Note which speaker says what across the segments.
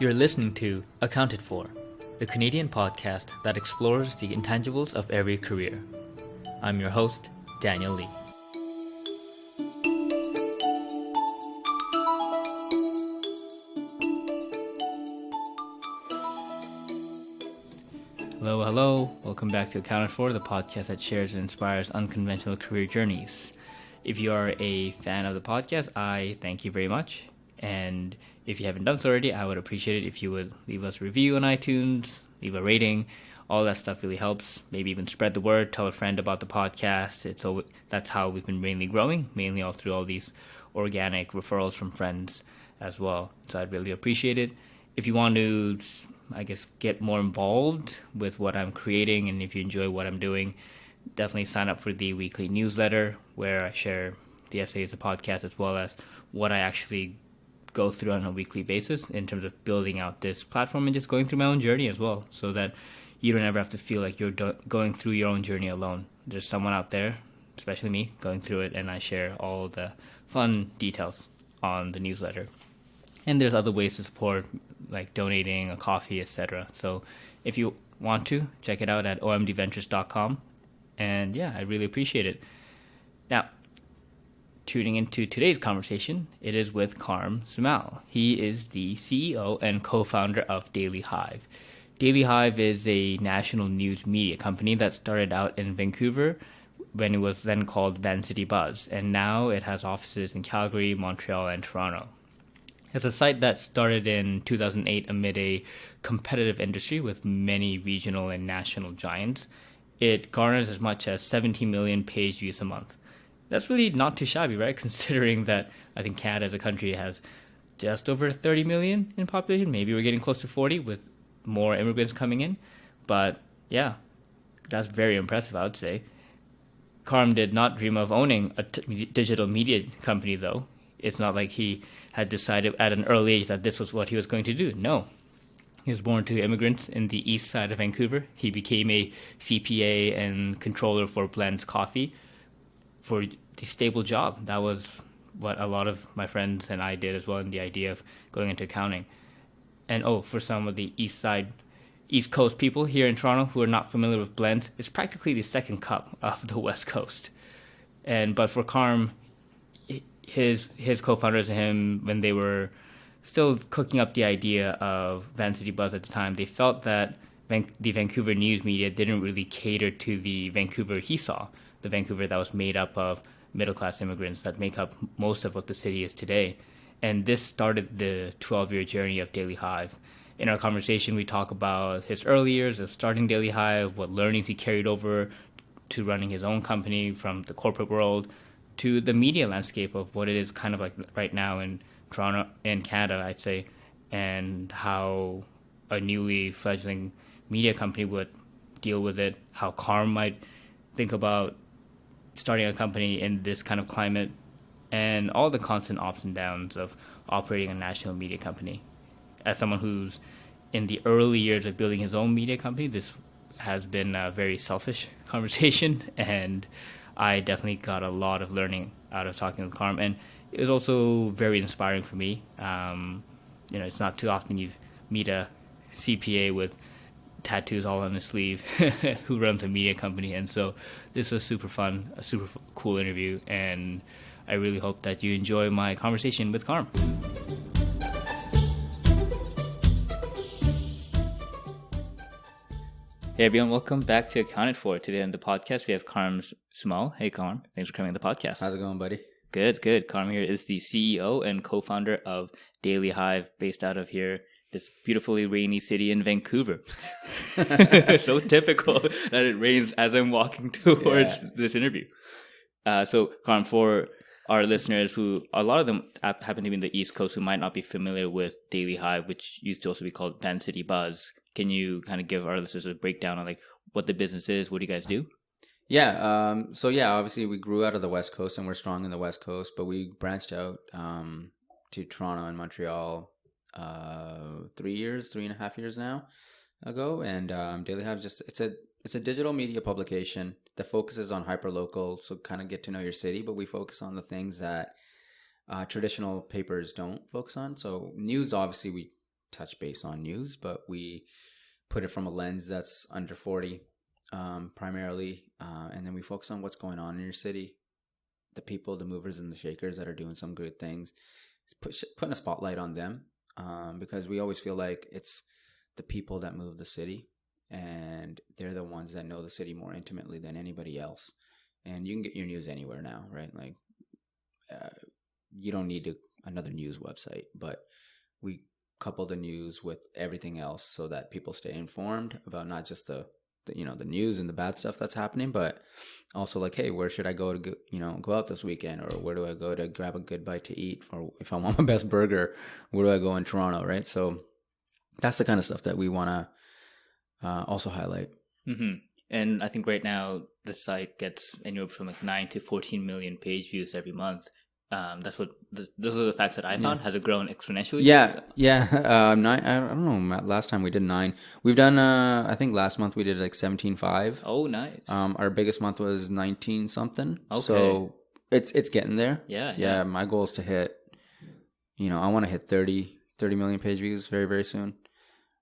Speaker 1: You're listening to Accounted For, the Canadian podcast that explores the intangibles of every career. I'm your host, Daniel Lee. Hello. Welcome back to Accounted For, the podcast that shares and inspires unconventional career journeys. If you are a fan of the podcast, I thank you very much. And if you haven't done so already, I would appreciate it if you would leave us a review on iTunes, leave a rating. All that stuff really helps. Maybe even spread the word, tell a friend about the podcast. That's how we've been mainly growing, mainly all through all these organic referrals from friends as well. So I'd really appreciate it. If you want to, get more involved with what I'm creating, and if you enjoy what I'm doing, definitely sign up for the weekly newsletter where I share the essays, the podcast, as well as what I actually go through on a weekly basis in terms of building out this platform and just going through my own journey as well, so that you don't ever have to feel like you're going through your own journey alone. There's someone out there, especially me, going through it, and I share all the fun details on the newsletter. And there's other ways to support, like donating a coffee, etc. So if you want to, check it out at omdventures.com. And yeah, I really appreciate it. Now, tuning into today's conversation, it is with Karm Sumal. He is the CEO and co-founder of Daily Hive. Daily Hive is a national news media company that started out in Vancouver when it was then called Vancity Buzz, and now it has offices in Calgary, Montreal, and Toronto. It's a site that started in 2008 amid a competitive industry with many regional and national giants. It garners as much as 17 million page views a month. That's really not too shabby, right? Considering that I think Canada as a country has just over 30 million in population. Maybe we're getting close to 40 with more immigrants coming in. But yeah, that's very impressive, I would say. Karm did not dream of owning a digital media company, though. It's not like he had decided at an early age that this was what he was going to do. No. He was born to immigrants in the east side of Vancouver. He became a CPA and controller for Blenz Coffee for the stable job. That was what a lot of my friends and I did as well, in the idea of going into accounting. And for some of the East Coast people here in Toronto who are not familiar with Blenz, it's practically the second cup of the West Coast. But for Karm, his co-founders and him, when they were still cooking up the idea of Vancity Buzz at the time, they felt that the Vancouver news media didn't really cater to the Vancouver he saw, the Vancouver that was made up of middle-class immigrants that make up most of what the city is today. And this started the 12-year journey of Daily Hive. In our conversation, we talk about his early years of starting Daily Hive, what learnings he carried over to running his own company from the corporate world to the media landscape of what it is kind of like right now in Toronto and Canada, I'd say, and how a newly fledgling media company would deal with it, how Karm might think about starting a company in this kind of climate, and all the constant ups and downs of operating a national media company. As someone who's in the early years of building his own media company, this has been a very selfish conversation, and I definitely got a lot of learning out of talking with Karm, and it was also very inspiring for me. It's not too often you meet a CPA with tattoos all on his sleeve who runs a media company, and so this was super fun, a super cool interview, and I really hope that you enjoy my conversation with Karm. Hey everyone, welcome back to Accounted For. Today on the podcast we have Karm Sumal. Hey Karm, thanks for coming on the podcast.
Speaker 2: How's it going, buddy?
Speaker 1: Good. Karm here is the CEO and co-founder of Daily Hive, based out of here, this beautifully rainy city in Vancouver. So typical that it rains as I'm walking towards this interview. So Karm, for our listeners who, a lot of them happen to be in the East Coast who might not be familiar with Daily Hive, which used to also be called Vancity Buzz, can you kind of give our listeners a breakdown on like what the business is? What do you guys do?
Speaker 2: Yeah. Obviously we grew out of the West Coast and we're strong in the West Coast, but we branched out to Toronto and Montreal 3.5 years now ago. And Daily Hive it's a digital media publication that focuses on hyperlocal, so kind of get to know your city, but we focus on the things that traditional papers don't focus on. So news, obviously, we touch base on news, but we put it from a lens that's under 40 primarily, and then we focus on what's going on in your city, the people, the movers and the shakers that are doing some good things, putting a spotlight on them, because we always feel like it's the people that move the city, and they're the ones that know the city more intimately than anybody else. And you can get your news anywhere now, right? Like you don't need another news website, but we couple the news with everything else so that people stay informed about not just the news and the bad stuff that's happening, but also like, hey, where should I go to go out this weekend, or where do I go to grab a good bite to eat, or if I want my best burger, where do I go in Toronto, right? So that's the kind of stuff that we want to also highlight.
Speaker 1: Mm-hmm. And I think right now the site gets anywhere from like 9 to 14 million page views every month. That's what those are the facts that I found. Has it grown exponentially?
Speaker 2: Yeah. 9. I don't know. Last time we did 9. We've done. I think last month we did like 17.5.
Speaker 1: Oh, nice.
Speaker 2: Our biggest month was 19 something.
Speaker 1: Okay.
Speaker 2: So it's getting there.
Speaker 1: Yeah.
Speaker 2: My goal is to hit. I want to hit 30 million page views very, very soon,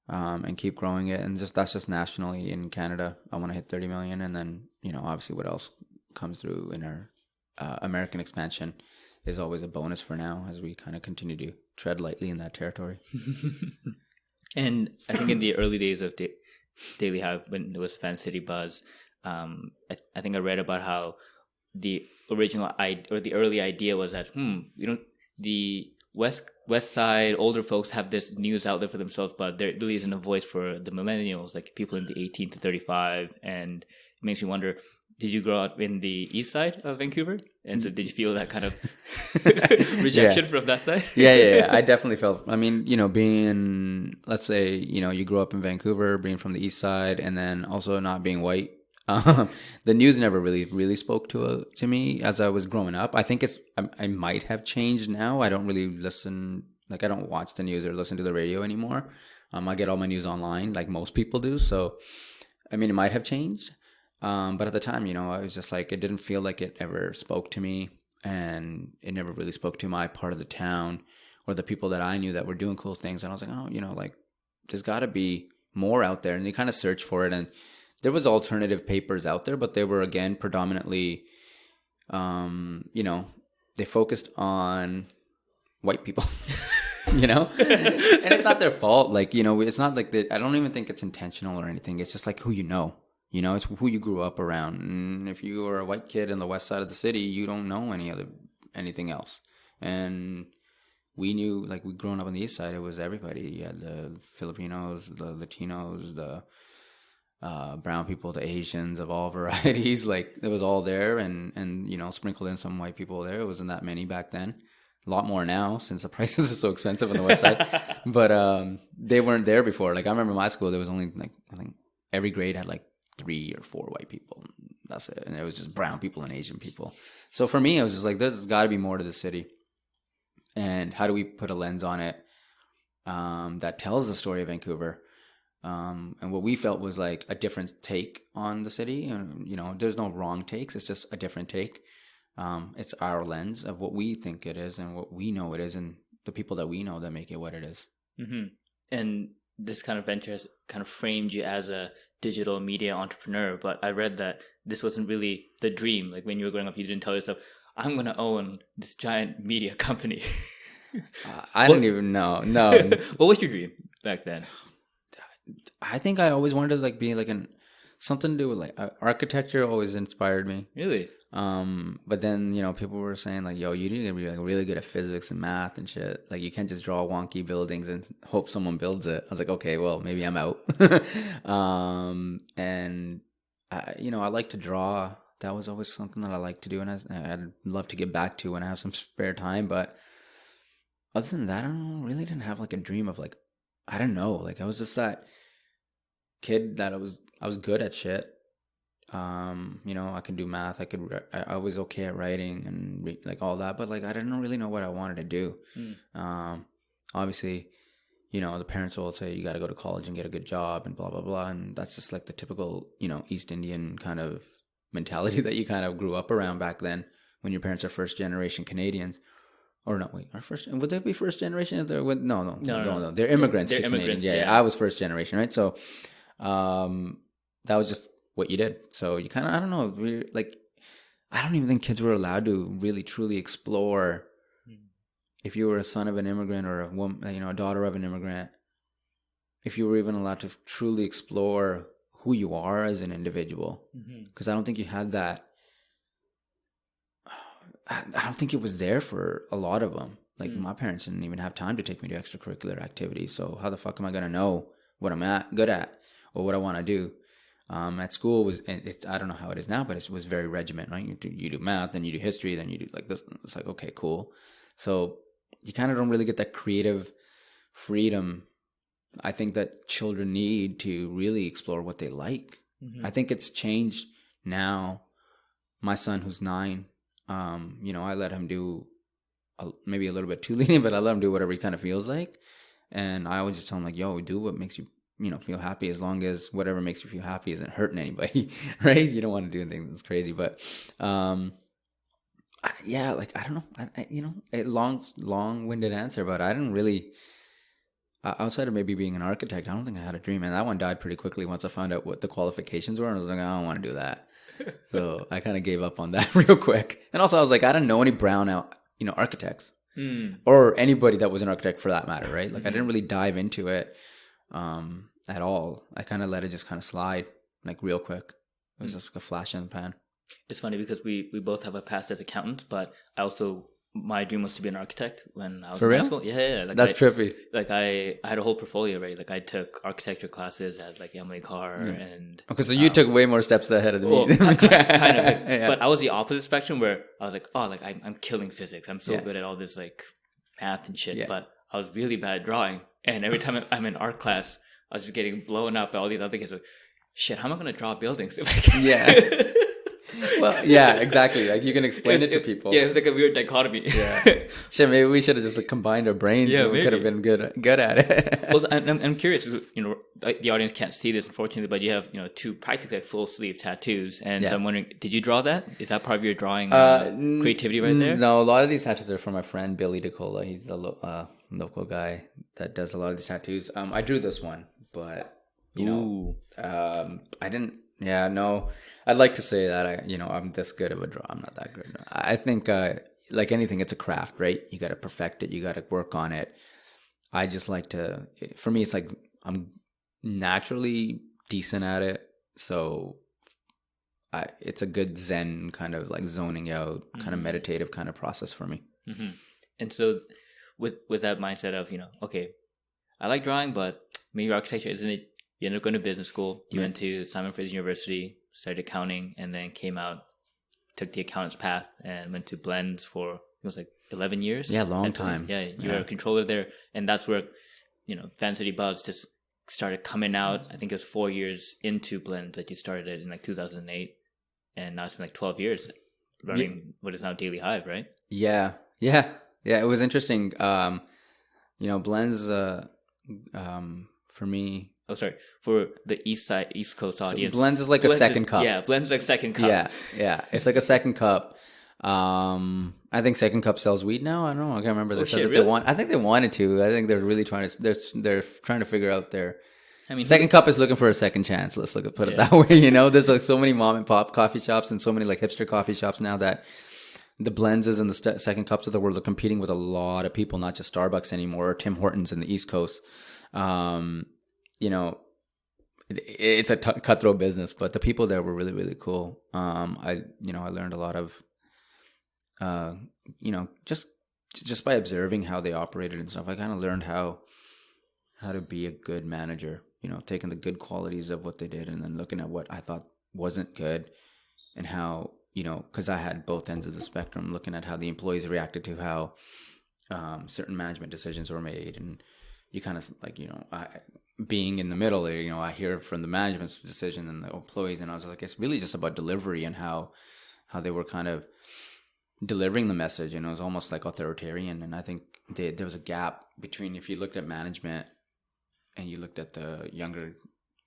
Speaker 2: and keep growing it. And that's just nationally in Canada. I want to hit 30 million, and then obviously what else comes through in our American expansion is always a bonus for now, as we kind of continue to tread lightly in that territory.
Speaker 1: And I think in the early days of Daily Hive, when it was Vancity Buzz, I think I read about how the original or the early idea was that the West Side older folks have this news outlet for themselves, but there really isn't a voice for the millennials, like people in the 18 to 35, and it makes you wonder. Did you grow up in the east side of Vancouver? And so did you feel that kind of rejection from that side?
Speaker 2: Yeah. I definitely felt, being, let's say, you grew up in Vancouver, being from the east side, and then also not being white. The news never really spoke to me as I was growing up. I think I might have changed now. I don't really listen, like I don't watch the news or listen to the radio anymore. I get all my news online like most people do. So, it might have changed. But at the time, I was just like, it didn't feel like it ever spoke to me, and it never really spoke to my part of the town or the people that I knew that were doing cool things. And I was like, like there's got to be more out there. And you kind of search for it, and there was alternative papers out there, but they were, again, predominantly, they focused on white people. And it's not their fault. Like, it's not like I don't even think it's intentional or anything. It's just like who you know. It's who you grew up around. And if you were a white kid in the west side of the city, you don't know anything else. And we knew, like, we growing up on the east side, it was everybody. You had the Filipinos, the Latinos, the brown people, the Asians of all varieties. Like, it was all there, and sprinkled in some white people there. It wasn't that many back then. A lot more now, since the prices are so expensive on the west side. But they weren't there before. Like, I remember my school, there was only, like, I think every grade had, like, 3 or 4 white people. That's it. And it was just brown people and Asian people. So for me, I was just like, there's got to be more to the city. And how do we put a lens on it that tells the story of Vancouver? And what we felt was like a different take on the city. And, there's no wrong takes. It's just a different take. It's our lens of what we think it is and what we know it is, and the people that we know that make it what it is.
Speaker 1: Mm-hmm. And this kind of venture has kind of framed you as a digital media entrepreneur, but I read that this wasn't really the dream. Like when you were growing up, you didn't tell yourself, I'm going to own this giant media company.
Speaker 2: I didn't even know. No.
Speaker 1: What was your dream back then?
Speaker 2: I think I always wanted to be like something to do with like architecture. Always inspired me.
Speaker 1: Really?
Speaker 2: But then, people were saying like, yo, you need to be like really good at physics and math and shit. Like you can't just draw wonky buildings and hope someone builds it. I was like, okay, well, maybe I'm out. And I like to draw. That was always something that I like to do, and I'd love to get back to when I have some spare time. But other than that, I really didn't have like a dream of like, I don't know. Like I was just that kid that I was good at shit. I could do math. I was okay at writing and like all that, but like I didn't really know what I wanted to do. Obviously, the parents will say you got to go to college and get a good job and blah blah blah, and that's just like the typical East Indian kind of mentality that you kind of grew up around back then when your parents are first generation Canadians. Or no, wait, our first, would they be first generation? No. They're
Speaker 1: They're
Speaker 2: immigrants.
Speaker 1: immigrants,
Speaker 2: Yeah,
Speaker 1: yeah.
Speaker 2: I was first generation, right? So, that was just what you did. So you kind of, I don't know, I don't even think kids were allowed to really truly explore. If you were a son of an immigrant or a woman, a daughter of an immigrant, if you were even allowed to truly explore who you are as an individual, because I don't think you had that. I don't think it was there for a lot of them. Like my parents didn't even have time to take me to extracurricular activities. So how the fuck am I going to know what I'm good at or what I want to do? At school I don't know how it is now, but it was very regiment, right? You do math, then you do history, then you do like this. It's like, okay, cool. So you kind of don't really get that creative freedom I think that children need to really explore what they like. I think it's changed now. My son, who's 9, I let him do maybe a little bit too lenient, but I let him do whatever he kind of feels like. And I always just tell him like, yo, do what makes you, feel happy, as long as whatever makes you feel happy isn't hurting anybody, right? You don't want to do anything that's crazy, but, I don't know. A long-winded answer, but I didn't really, outside of maybe being an architect, I don't think I had a dream. And that one died pretty quickly once I found out what the qualifications were. And I was like, I don't want to do that. So I kind of gave up on that real quick. And also I was like, I didn't know any brown out, architects or anybody that was an architect for that matter, right? Like I didn't really dive into it at all. I kind of let it just kind of slide like real quick. It was just like a flash in the pan.
Speaker 1: It's funny because we both have a past as accountants, but my dream was to be an architect when I was in high school. Yeah. Like
Speaker 2: that's trippy.
Speaker 1: Like I had a whole portfolio, right? Like I took architecture classes at like Emily Carr and.
Speaker 2: Okay, so you took way more steps ahead of me.
Speaker 1: Well, kind of. Yeah. But I was the opposite spectrum where I was like, I'm killing physics. I'm so good at all this like math and shit. Yeah. But I was really bad at drawing, and every time I'm in art class, I was just getting blown up by all these other kids. Like, shit, how am I going to draw buildings if I can?
Speaker 2: Yeah. Well, yeah, exactly. Like you can explain it to people.
Speaker 1: Yeah, it's like a weird dichotomy.
Speaker 2: Yeah. Shit, maybe we should have just combined our brains. Yeah, we could have been good at it.
Speaker 1: Well, I'm curious. The audience can't see this unfortunately, but you have 2 practically like full sleeve tattoos, and so I'm wondering, did you draw that? Is that part of your drawing creativity right there?
Speaker 2: No, a lot of these tattoos are from my friend Billy DeCola. He's a local guy that does a lot of these tattoos. I drew this one, but I didn't. Yeah, no, I'd like to say that I'm this good of a drawer. I'm not that good. I think like anything, it's a craft, right? You got to perfect it. You got to work on it. I just like to. For me, it's like I'm naturally decent at it, so it's a good Zen kind of like zoning out, kind of meditative kind of process for me.
Speaker 1: Mm-hmm. And so, with that mindset of okay, I like drawing, but maybe architecture isn't it. You ended up going to business school. You went to Simon Fraser University, studied accounting, and then came out, took the accountant's path, and went to Blenz for, it was like 11 years.
Speaker 2: Yeah, long time.
Speaker 1: Yeah, you were a controller there. And that's where, Vancity Buzz just started coming out. I think it was 4 years into Blenz that you started it in like 2008. And now it's been like 12 years running what is now Daily Hive, right?
Speaker 2: Yeah. It was interesting. Blenz, for me...
Speaker 1: Oh, sorry. For the East Coast audience.
Speaker 2: So Blenz is like a second cup.
Speaker 1: Yeah, Blenz is like second cup.
Speaker 2: Yeah. It's like a second cup. I think Second Cup sells weed now. I don't know. I can't remember. I think they wanted to. I think they're really trying to. They're trying to figure out their. Second Cup is looking for a second chance. Let's put it that way. There's like so many mom and pop coffee shops and so many like hipster coffee shops now that the Blenzes and the Second Cups of the world are competing with a lot of people, not just Starbucks anymore or Tim Hortons in the East Coast. It's a cutthroat business, but the people there were really, really cool. I learned a lot of, just by observing how they operated and stuff. I kind of learned how to be a good manager, taking the good qualities of what they did and then looking at what I thought wasn't good and how, because I had both ends of the spectrum, looking at how the employees reacted to how certain management decisions were made. And you kind of like, being in the middle there, I hear from the management's decision and the employees, and I was like, it's really just about delivery and how they were kind of delivering the message, and it was almost like authoritarian. And I think there was a gap between, if you looked at management and you looked at the younger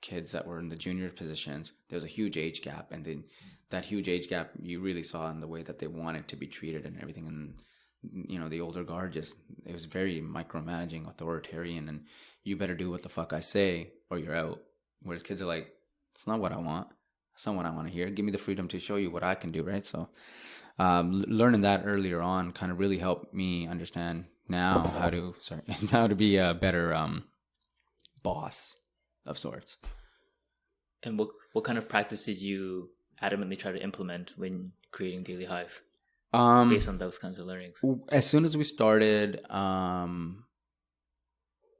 Speaker 2: kids that were in the junior positions, there was a huge age gap, and then that huge age gap you really saw in the way that they wanted to be treated and everything. And the older guard it was very micromanaging, authoritarian, and you better do what the fuck I say or you're out. Whereas kids are like, it's not what I want. That's not what I want to hear. Give me the freedom to show you what I can do, right? So learning that earlier on kind of really helped me understand now how to be a better boss of sorts.
Speaker 1: And what kind of practice did you adamantly try to implement when creating Daily Hive based on those kinds of learnings?
Speaker 2: As soon as we started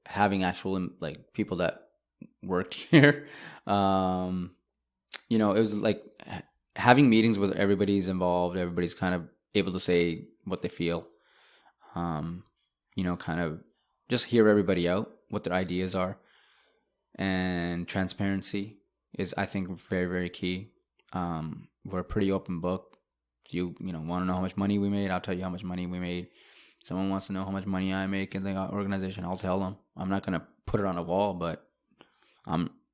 Speaker 2: having actual like people that worked here, it was like having meetings with everybody's involved. Everybody's kind of able to say what they feel. Kind of just hear everybody out, what their ideas are. And transparency is, I think, very, very key. We're a pretty open book. If you want to know how much money we made, I'll tell you how much money we made. Someone wants to know how much money I make in the organization, I'll tell them. I'm not going to put it on a wall, but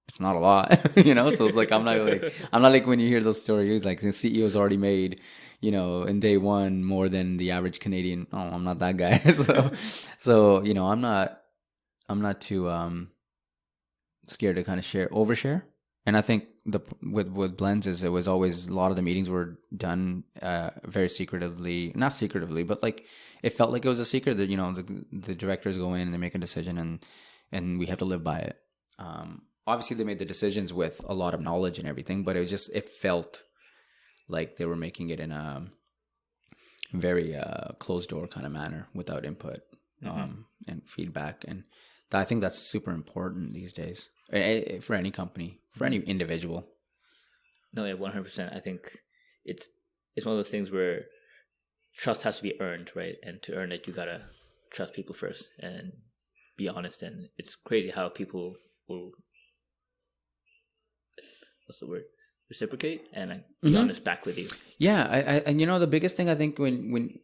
Speaker 2: it's not a lot, so it's like I'm not like when you hear those stories like the CEO's already made in day one more than the average Canadian. Oh, I'm not that guy. so I'm not too scared to kind of overshare. And I think with Blenz is it was always a lot of the meetings were done very secretively, not secretively, but like it felt like it was a secret that the directors go in and they make a decision and we have to live by it. Obviously they made the decisions with a lot of knowledge and everything, but it felt like they were making it in a very closed door kind of manner without input and feedback. And I think that's super important these days for any company, for any individual.
Speaker 1: No, yeah, 100%. I think it's one of those things where trust has to be earned, right? And to earn it, you gotta trust people first and be honest. And it's crazy how people will, what's the word? Reciprocate and be honest back with you.
Speaker 2: Yeah, and the biggest thing I think when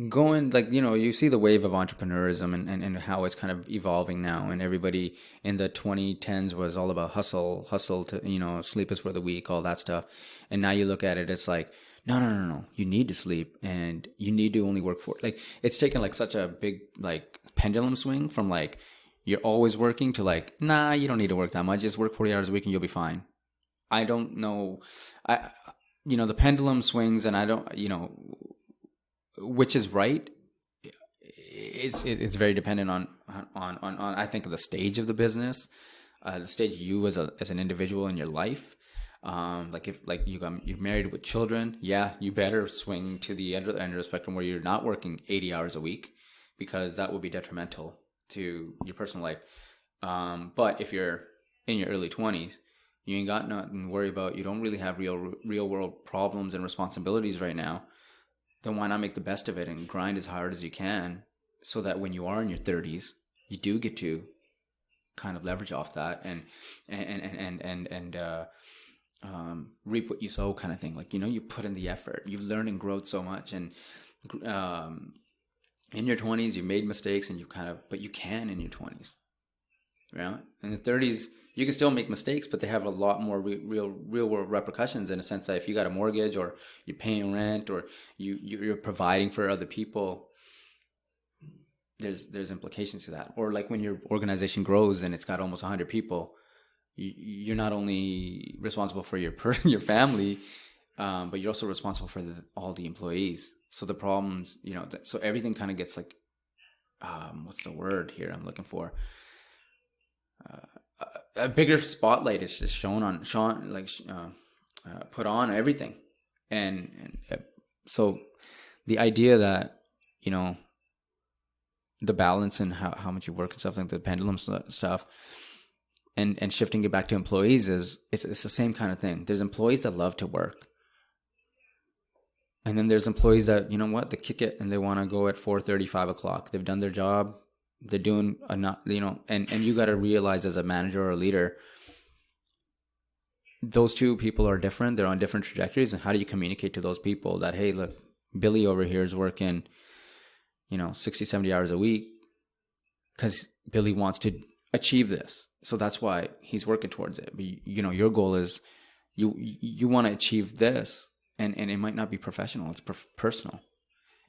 Speaker 2: going like you see the wave of entrepreneurism and how it's kind of evolving now, and everybody in the 2010s was all about hustle to sleep is for the weak, all that stuff, and now you look at it, it's like no, you need to sleep and you need to only work for it. Like it's taken like such a big like pendulum swing from like you're always working to like, nah, you don't need to work that much, just work 40 hours a week and you'll be fine. I don't know, the pendulum swings, and I don't which is right. It's very dependent on I think the stage of the business, the stage you as an individual in your life. Like if like you're married with children, yeah, you better swing to the end of the spectrum where you're not working 80 hours a week, because that will be detrimental to your personal life. But if you're in your early 20s, you ain't got nothing to worry about. You don't really have real world problems and responsibilities right now. Then why not make the best of it and grind as hard as you can, so that when you are in your 30s, you do get to kind of leverage off that and reap what you sow, kind of thing. Like you put in the effort, you've learned and grown so much, and in your 20s you made mistakes, and but you can in your 20s. Right? In the 30s you can still make mistakes, but they have a lot more real world repercussions, in a sense that if you got a mortgage, or you're paying rent, or you're providing for other people, there's implications to that. Or like when your organization grows and it's got almost 100 people, you're not only responsible for your family, but you're also responsible for all the employees. So the problems, so everything kind of gets like, what's the word here I'm looking for? A bigger spotlight is just put on everything, and so the idea that the balance and how much you work and stuff, like the pendulum stuff, and shifting it back to employees it's the same kind of thing. There's employees that love to work, and then there's employees that they kick it and they want to go at 4:30, 5 o'clock. They've done their job. They're doing enough, and you got to realize as a manager or a leader, those two people are different. They're on different trajectories. And how do you communicate to those people that, hey, look, Billy over here is working, 60, 70 hours a week because Billy wants to achieve this. So that's why he's working towards it. But, your goal is you want to achieve this. and it might not be professional. It's personal.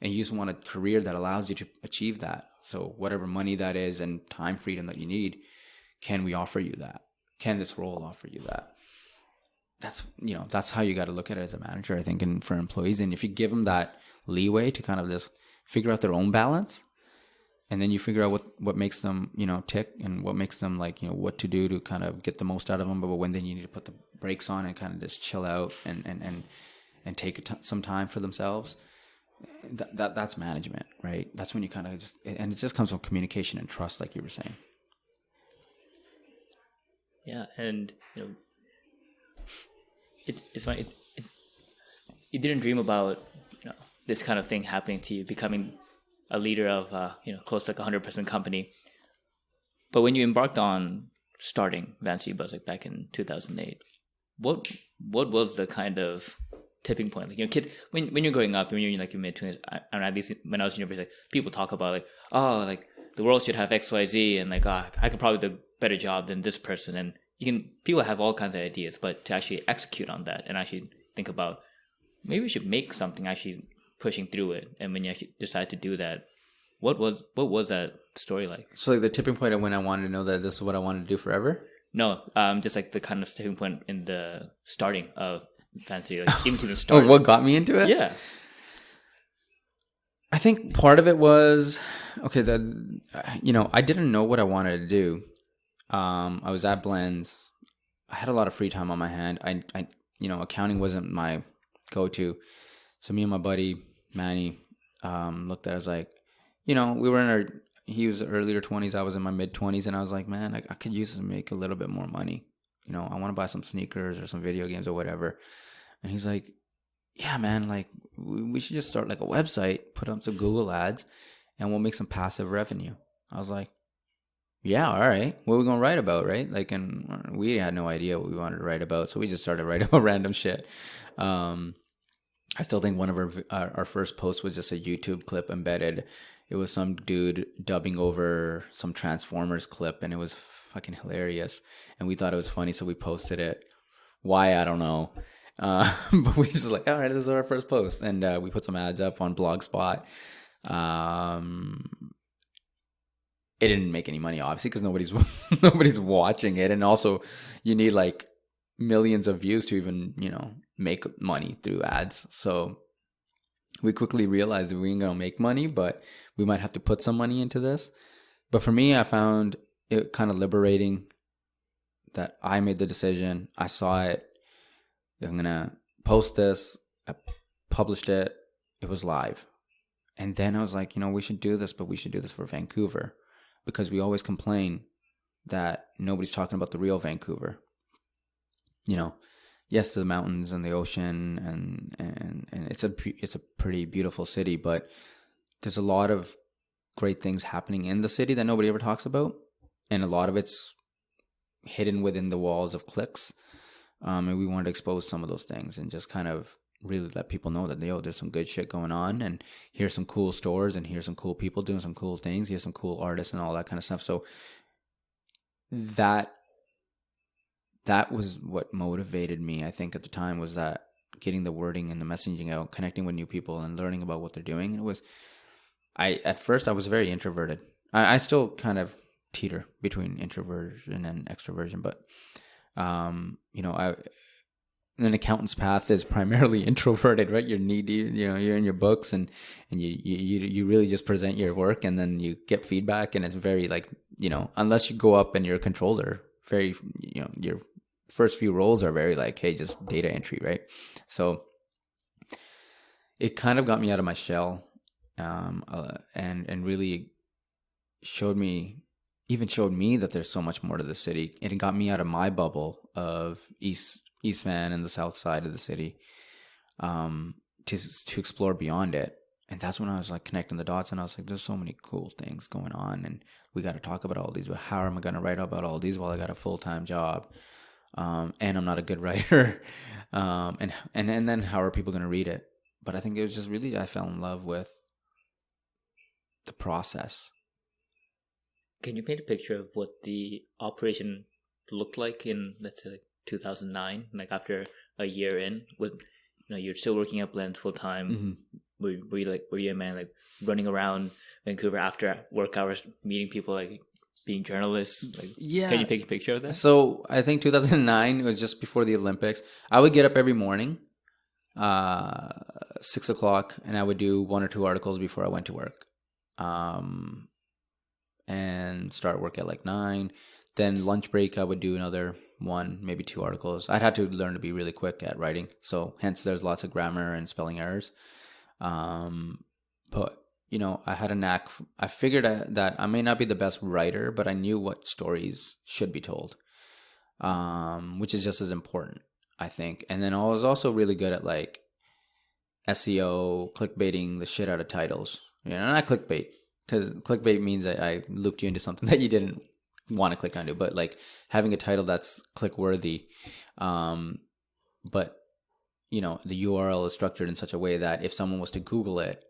Speaker 2: And you just want a career that allows you to achieve that. So whatever money that is and time freedom that you need, can we offer you that? Can this role offer you that? That's how you got to look at it as a manager, I think, and for employees. And if you give them that leeway to kind of just figure out their own balance, and then you figure out what makes them, tick, and what makes them what to do to kind of get the most out of them, but when they need to put the brakes on and kind of just chill out and take some time for themselves. That's management, right? That's when you kind of and it just comes from communication and trust, like you were saying.
Speaker 1: Yeah, and it's funny. You didn't dream about this kind of thing happening to you, becoming a leader of close to 100% company. But when you embarked on starting Vancity Buzz back in 2008, what was the kind of tipping point? Kid, when you're growing up, when you're in your mid-20s, and at least when I was in university, people talk about the world should have XYZ, and I could probably do a better job than this person. And people have all kinds of ideas, but to actually execute on that and actually think about, maybe we should make something, actually pushing through it. And when you actually decide to do that, what was that story like? So
Speaker 2: the tipping point of when I wanted to know that this is what I wanted to do forever?
Speaker 1: No, just the kind of tipping point in the starting of Vancity, even to the start.
Speaker 2: Oh, what got me into it?
Speaker 1: Yeah.
Speaker 2: I think part of it was, I didn't know what I wanted to do. I was at Blenz. I had a lot of free time on my hand. I accounting wasn't my go-to. So me and my buddy, Manny, looked at it. I was like, we were he was earlier 20s. I was in my mid 20s. And I was like, man, I could use to make a little bit more money. I want to buy some sneakers or some video games or whatever. And he's like, yeah, man, we should just start a website, put up some Google ads, and we'll make some passive revenue. I was like, yeah, all right. What are we going to write about, right? And we had no idea what we wanted to write about. So we just started writing about random shit. I still think one of our first posts was just a YouTube clip embedded. It was some dude dubbing over some Transformers clip, and it was fucking hilarious. And we thought it was funny, so we posted it. Why, I don't know. But we just all right, this is our first post. And we put some ads up on Blogspot. It didn't make any money, obviously, because nobody's watching it. And also, you need millions of views to even, make money through ads. So we quickly realized that we ain't going to make money, but we might have to put some money into this. But for me, I found it kind of liberating that I made the decision. I saw it. I'm going to post this. I published it. It was live. And then I was like, we should do this, but we should do this for Vancouver, because we always complain that nobody's talking about the real Vancouver. Yes, the mountains and the ocean, and it's a pretty beautiful city, but there's a lot of great things happening in the city that nobody ever talks about, and a lot of it's hidden within the walls of cliques. And we wanted to expose some of those things and just kind of really let people know that there's some good shit going on, and here's some cool stores, and here's some cool people doing some cool things, here's some cool artists and all that kind of stuff. So that was what motivated me, I think, at the time, was that getting the wording and the messaging out, connecting with new people and learning about what they're doing. At first I was very introverted. I still kind of teeter between introversion and extroversion, but an accountant's path is primarily introverted, right? You're knee-deep, you're in your books, and you really just present your work, and then you get feedback, and it's very unless you go up and you're a controller, very, your first few roles are very hey, just data entry, right? So it kind of got me out of my shell, and really showed me that there's so much more to the city. And it got me out of my bubble of East Van and the south side of the city, to explore beyond it. And that's when I was connecting the dots, and I was like, there's so many cool things going on, and we got to talk about all these, but how am I going to write about all these while I got a full-time job? And I'm not a good writer. And then how are people going to read it? But I think it was just really, I fell in love with the process.
Speaker 1: Can you paint a picture of what the operation looked like in, let's say, 2009, after a year in? you're still working at Blenz full time.
Speaker 2: Mm-hmm.
Speaker 1: Were you a man like running around Vancouver after work hours, meeting people, like being journalists? Like,
Speaker 2: yeah.
Speaker 1: Can you take a picture of that?
Speaker 2: So I think 2009 was just before the Olympics. I would get up every morning, 6 o'clock, and I would do 1 or 2 articles before I went to work, and start work at like 9. Then lunch break, I would do another 1, maybe 2 articles. I'd had to learn to be really quick at writing, so hence there's lots of grammar and spelling errors. But I had a knack. I figured that I may not be the best writer, but I knew what stories should be told, which is just as important, I think. And then I was also really good at like SEO, clickbaiting the shit out of titles. Not clickbait, because clickbait means that I looped you into something that you didn't want to click onto, but like having a title that's click worthy. But the URL is structured in such a way that if someone was to Google it,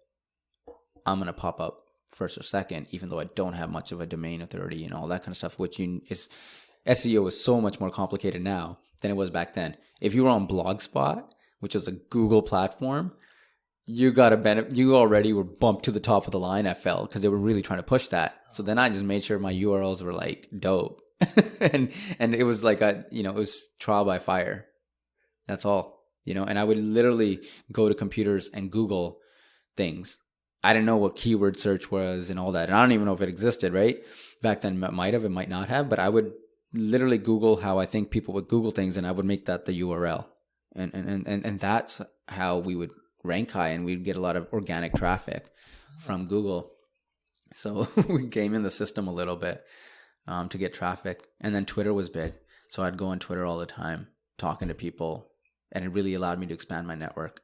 Speaker 2: I'm going to pop up first or second, even though I don't have much of a domain authority and all that kind of stuff, SEO is so much more complicated now than it was back then. If you were on Blogspot, which is a Google platform, you already were bumped to the top of the line, I felt, because they were really trying to push that. So then I just made sure my URLs were like dope. and it was like it was trial by fire. That's all. And I would literally go to computers and Google things. I didn't know what keyword search was and all that. And I don't even know if it existed, right? Back then it might have, it might not have, but I would literally Google how I think people would Google things, and I would make that the URL. And that's how we would rank high, and we'd get a lot of organic traffic from Google. So we game in the system a little bit to get traffic. And then Twitter was big. So I'd go on Twitter all the time, talking to people, and it really allowed me to expand my network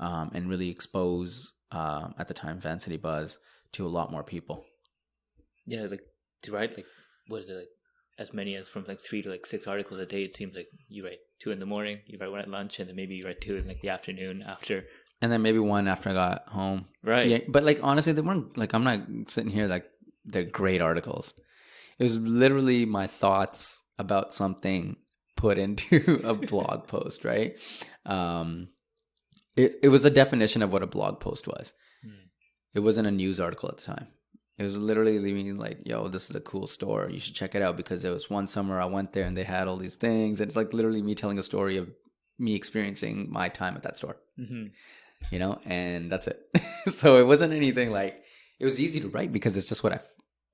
Speaker 2: and really expose, at the time, Vancity Buzz to a lot more people.
Speaker 1: Yeah, like to write, like, what is it, like as many as from like 3 to like 6 articles a day? It seems like you write 2 in the morning, you write 1 at lunch, and then maybe you write 2 in like the afternoon after.
Speaker 2: And then maybe 1 after I got home.
Speaker 1: Right.
Speaker 2: Yeah, but like honestly, they weren't like, I'm not sitting here like they're great articles. It was literally my thoughts about something put into a blog post, right? It was a definition of what a blog post was. It wasn't a news article at the time. It was literally me like, yo, this is a cool store. You should check it out, because there was one summer I went there and they had all these things. It's like literally me telling a story of me experiencing my time at that store. And that's it. So it wasn't anything like, it was easy to write because it's just what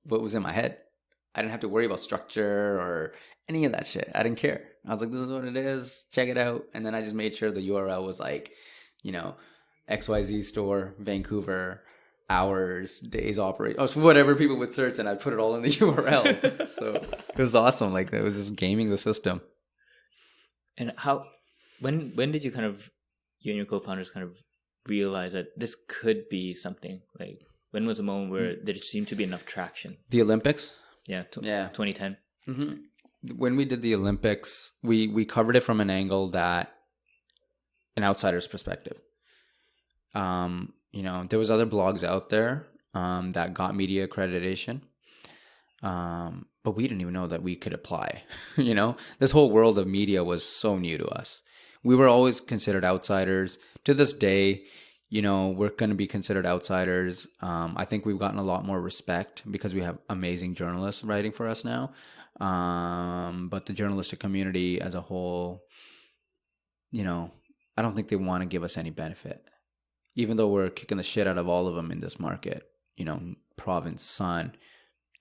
Speaker 2: was in my head. I didn't have to worry about structure or any of that shit. I didn't care. I was like, this is what it is. Check it out. And then I just made sure the URL was like, XYZ store, Vancouver, hours, days operate, whatever people would search, and I'd put it all in the URL. So it was awesome. Like, it was just gaming the system.
Speaker 1: And when did you you and your co-founders kind of realize that this could be something? Like, when was the moment where there seemed to be enough traction?
Speaker 2: The Olympics?
Speaker 1: Yeah. 2010.
Speaker 2: Mm-hmm. When we did the Olympics, we covered it from an angle that an outsider's perspective. There was other blogs out there that got media accreditation, but we didn't even know that we could apply. This whole world of media was so new to us. We were always considered outsiders. To this day, we're going to be considered outsiders. I think we've gotten a lot more respect because we have amazing journalists writing for us now. But the journalistic community as a whole, I don't think they want to give us any benefit, even though we're kicking the shit out of all of them in this market. Province, Sun,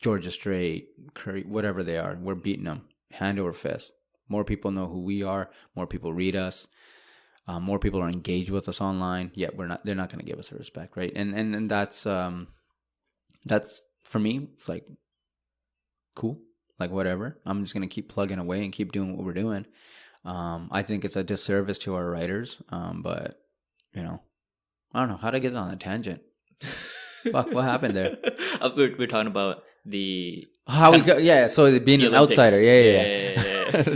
Speaker 2: Georgia Strait, Curry, whatever they are, we're beating them hand over fist. More people know who we are. More people read us. More people are engaged with us online. Yet they're not going to give us the respect, right? And that's for me. It's like cool, like whatever. I'm just going to keep plugging away and keep doing what we're doing. I think it's a disservice to our writers, but I don't know how to get on a tangent. Fuck, what happened there?
Speaker 1: We're talking about the
Speaker 2: so being an
Speaker 1: Olympics.
Speaker 2: outsider, yeah.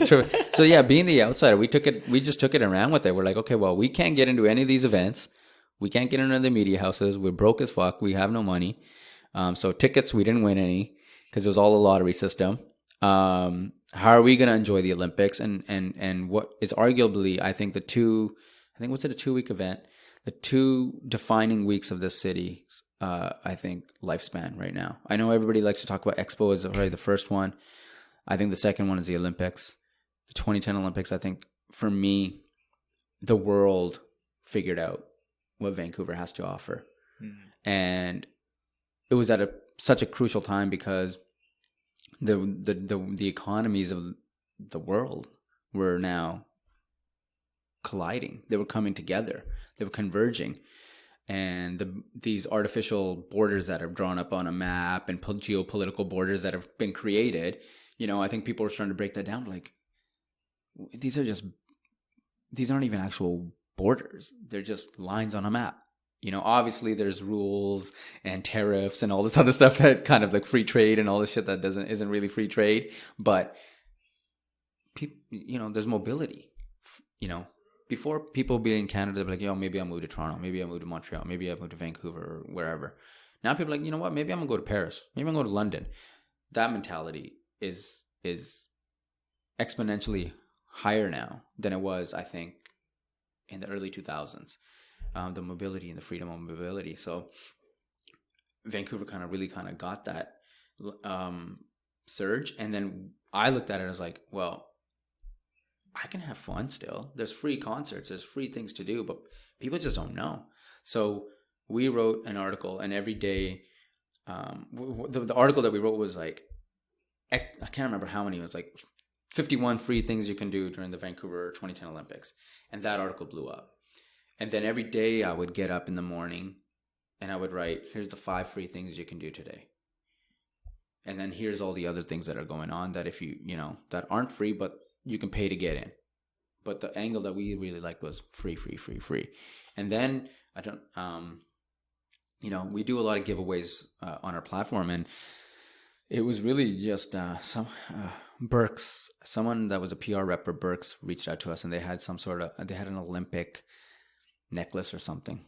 Speaker 2: True. So yeah, being the outsider, we just took it and ran with it. We're like, okay, well, we can't get into any of these events, we can't get into the media houses, we're broke as fuck, we have no money. So tickets, we didn't win any because it was all a lottery system. How are we going to enjoy the Olympics? And what is arguably, I think, the two I think, was it a 2-week event? The 2 defining weeks of this city, I think, lifespan right now. I know everybody likes to talk about Expo as already the first one. I think the second one is the Olympics. The 2010 Olympics, I think, for me, the world figured out what Vancouver has to offer. And it was at such a crucial time because the economies of the world were now colliding. They were coming together. They were converging. And these artificial borders that are drawn up on a map and geopolitical borders that have been created, I think people are starting to break that down. Like, these aren't even actual borders. They're just lines on a map. Obviously there's rules and tariffs and all this other stuff that kind of like free trade and all this shit that isn't really free trade. But there's mobility. Before, people being in Canada, they're like, maybe I'll move to Toronto, maybe I'll move to Montreal, maybe I'll move to Vancouver or wherever. Now people are like, you know what, maybe I'm gonna go to Paris, maybe I'm gonna go to London. That mentality is exponentially higher now than it was, I think, in the early 2000s. The mobility and the freedom of mobility. So Vancouver really got that surge. And then I looked at it as like, well, I can have fun still. There's free concerts, there's free things to do, but people just don't know. So we wrote an article, and every day, the article that we wrote was like, I can't remember how many, it was like 51 free things you can do during the Vancouver 2010 Olympics. And that article blew up. And then every day I would get up in the morning and I would write, here's the 5 free things you can do today. And then here's all the other things that are going on that if that aren't free, but you can pay to get in. But the angle that we really liked was free. And then we do a lot of giveaways on our platform, and it was really just Burks, someone that was a PR rep for Burks reached out to us, and they had an Olympic necklace or something,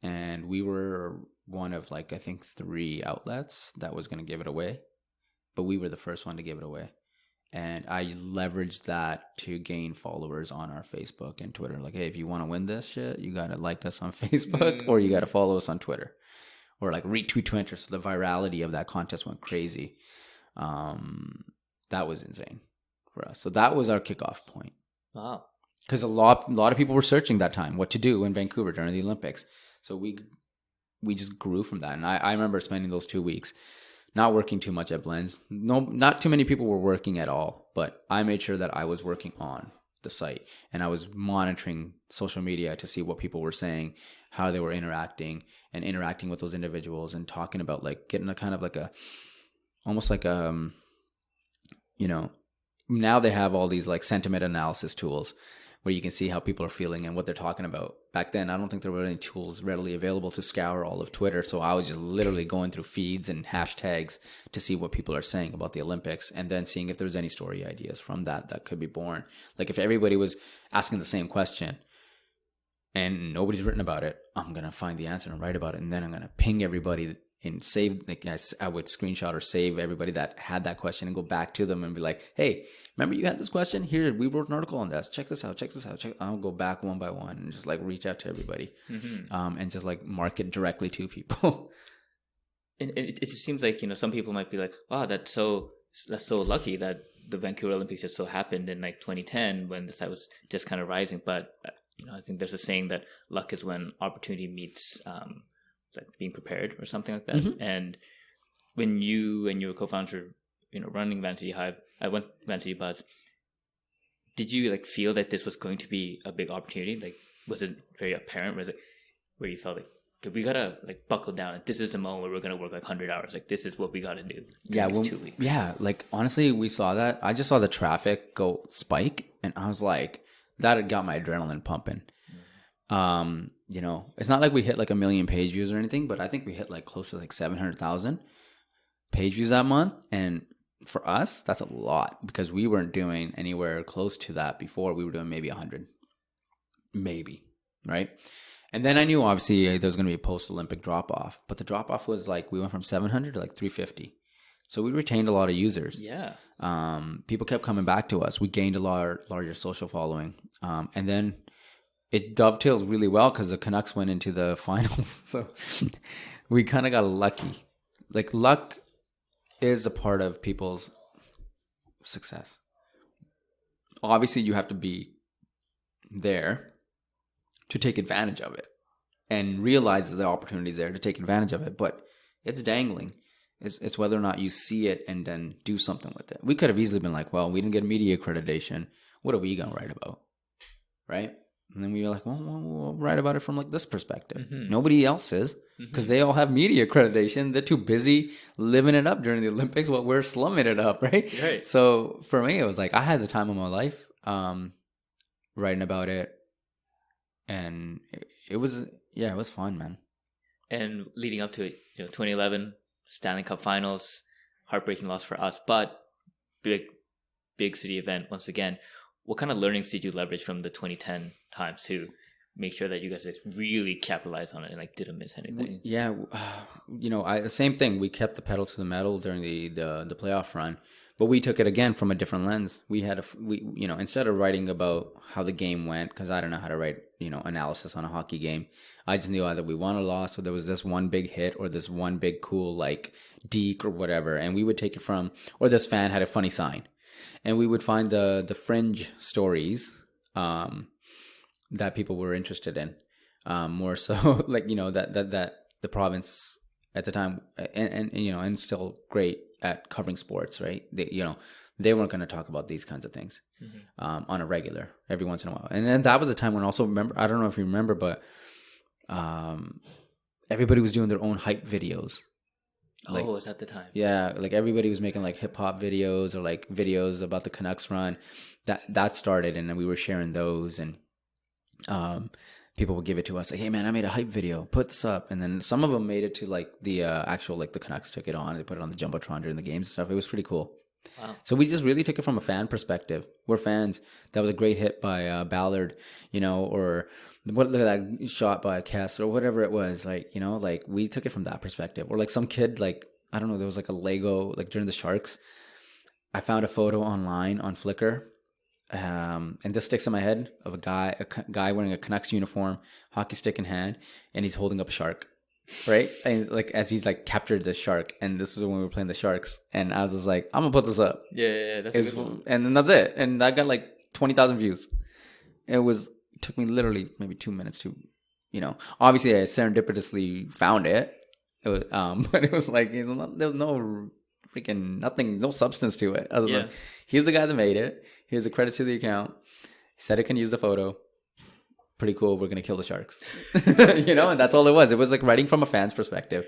Speaker 2: and we were one of I think 3 outlets that was going to give it away, but we were the first one to give it away. And I leveraged that to gain followers on our Facebook and Twitter. Like, hey, if you want to win this shit, you got to like us on Facebook or you got to follow us on Twitter or retweet Twitter. So the virality of that contest went crazy. That was insane for us. So that was our kickoff point.
Speaker 1: Wow.
Speaker 2: Because a lot of people were searching that time what to do in Vancouver during the Olympics. So we just grew from that. And I remember spending those 2 weeks not working too much at Blenz. No, not too many people were working at all, but I made sure that I was working on the site and I was monitoring social media to see what people were saying, how they were interacting with those individuals and talking about getting a kind of almost now they have all these sentiment analysis tools where you can see how people are feeling and what they're talking about. Back then, I don't think there were any tools readily available to scour all of Twitter. So I was just literally going through feeds and hashtags to see what people are saying about the Olympics and then seeing if there's any story ideas from that could be born. If everybody was asking the same question and nobody's written about it, I'm going to find the answer and write about it. And then I'm going to ping everybody and save, I would screenshot or save everybody that had that question and go back to them and be like, hey, remember you had this question? Here, we wrote an article on this. Check this out. I'll go back one by one and just reach out to everybody and just market directly to people.
Speaker 1: And it just seems like, some people might be like, wow, that's so lucky that the Vancouver Olympics just so happened in 2010 when the site was just kind of rising. But, I think there's a saying that luck is when opportunity meets being prepared or something like that. Mm-hmm. And when you and your co-founder, running Vancity Hive, I went Vancity Buzz. Did you feel that this was going to be a big opportunity? Was it very apparent? Was it where you felt we gotta buckle down? This is the moment where we're gonna work 100 hours. This is what we gotta do.
Speaker 2: Yeah,
Speaker 1: 2 weeks.
Speaker 2: Yeah, honestly, we saw that. I just saw the traffic go spike, and I was that had got my adrenaline pumping. It's not like we hit 1 million page views or anything, but I think we hit close to 700,000 page views that month. And for us, that's a lot because we weren't doing anywhere close to that before. We were doing maybe 100, maybe, right? And then I knew obviously there was going to be a post-Olympic drop-off, but the drop-off was we went from 700 to 350. So we retained a lot of users.
Speaker 1: Yeah.
Speaker 2: People kept coming back to us. We gained a larger social following. And then it dovetailed really well because the Canucks went into the finals. So we kind of got lucky. Like, luck is a part of people's success. Obviously, you have to be there to take advantage of it and realize that the opportunity is there to take advantage of it. But it's dangling. It's whether or not you see it and then do something with it. We could have easily been like, well, we didn't get media accreditation. What are we going to write about? Right? And then we were like, well, we'll write about it from like this perspective. Mm-hmm. Nobody else is, because they all have media accreditation. They're too busy living it up during the Olympics while we're slumming it up, right? So for me, it was like I had the time of my life writing about it. And it was fun, man.
Speaker 1: And leading up to it, 2011, Stanley Cup Finals, heartbreaking loss for us, but big city event once again. What kind of learnings did you leverage from the 2010 times to make sure that you guys really capitalized on it and like didn't miss anything?
Speaker 2: Same thing. We kept the pedal to the metal during the playoff run, but we took it again from a different lens. We instead of writing about how the game went, because I don't know how to write analysis on a hockey game. I just knew either we won or lost, or there was this one big hit, or this one big cool like deke or whatever, and we would take it from, or this fan had a funny sign. And we would find the fringe stories that people were interested in, more so like that the province at the time and still great at covering sports, right? They weren't going to talk about these kinds of things on a regular every once in a while. And then that was a time when also I don't know if you remember, but everybody was doing their own hype videos.
Speaker 1: Like, was that the time?
Speaker 2: Yeah, like everybody was making like hip hop videos or like videos about the Canucks run. That started, and then we were sharing those, and people would give it to us like, "Hey man, I made a hype video. Put this up." And then some of them made it to like the actual like the Canucks took it on. They put it on the jumbotron during the games and stuff. It was pretty cool. Wow. So we just really took it from a fan perspective. We're fans. That was a great hit by Ballard, or look at that shot by Kess or whatever it was. Like, like we took it from that perspective. Or like some kid, like, I don't know, there was like a Lego, like during the Sharks. I found a photo online on Flickr. And this sticks in my head of a guy wearing a Canucks uniform, hockey stick in hand, and he's holding up a shark. Right? And like as he's like captured the shark, and this was when we were playing the Sharks, and I was just like, I'm gonna put this up.
Speaker 1: Yeah, that's a good one.
Speaker 2: And then that's it. And I got like 20,000 views. It took me literally maybe 2 minutes to, obviously I serendipitously found it. It was, but it was like there was no freaking nothing, no substance to it other than here's the guy that made it. Here's the credit to the account. He said it can use the photo. Pretty cool. We're gonna kill the Sharks, and that's all it was. It was like writing from a fan's perspective,